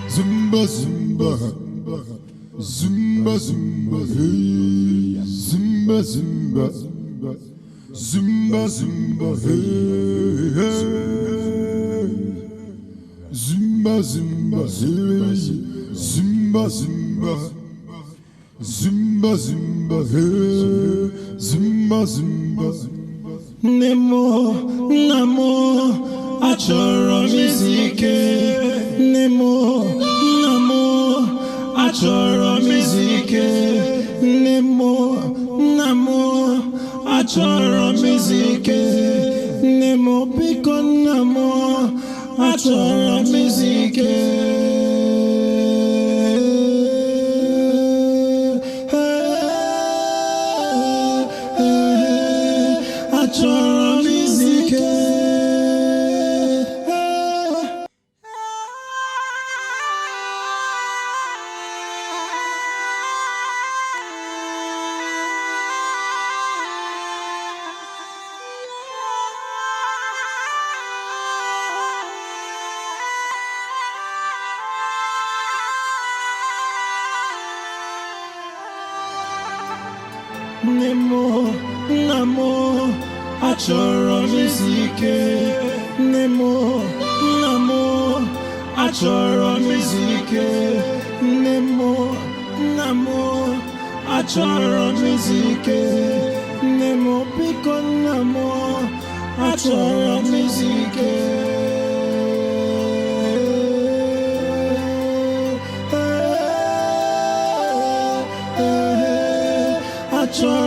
Zumba zumba, zumba zumba, hey. Zumba zumba, zumba zumba, hey. Zumba zumba, hey. Zumba zumba, zumba zumba, hey. Zumba zumba. Nemo, namo, achọrọ mizike. Nemo, namo, achọrọ mizike. Nemo, namo, achọrọ mizike. Nemo, biko namo, achọrọ mizike. Achọrọ mizike. Namo, achọrọ m izu ike. Nemo, Namo, achọrọ m izu ike. Nemo, Namo, achọrọ m izu ike. Nemo, biko Namo, achọrọ m izu ike. Achọrọ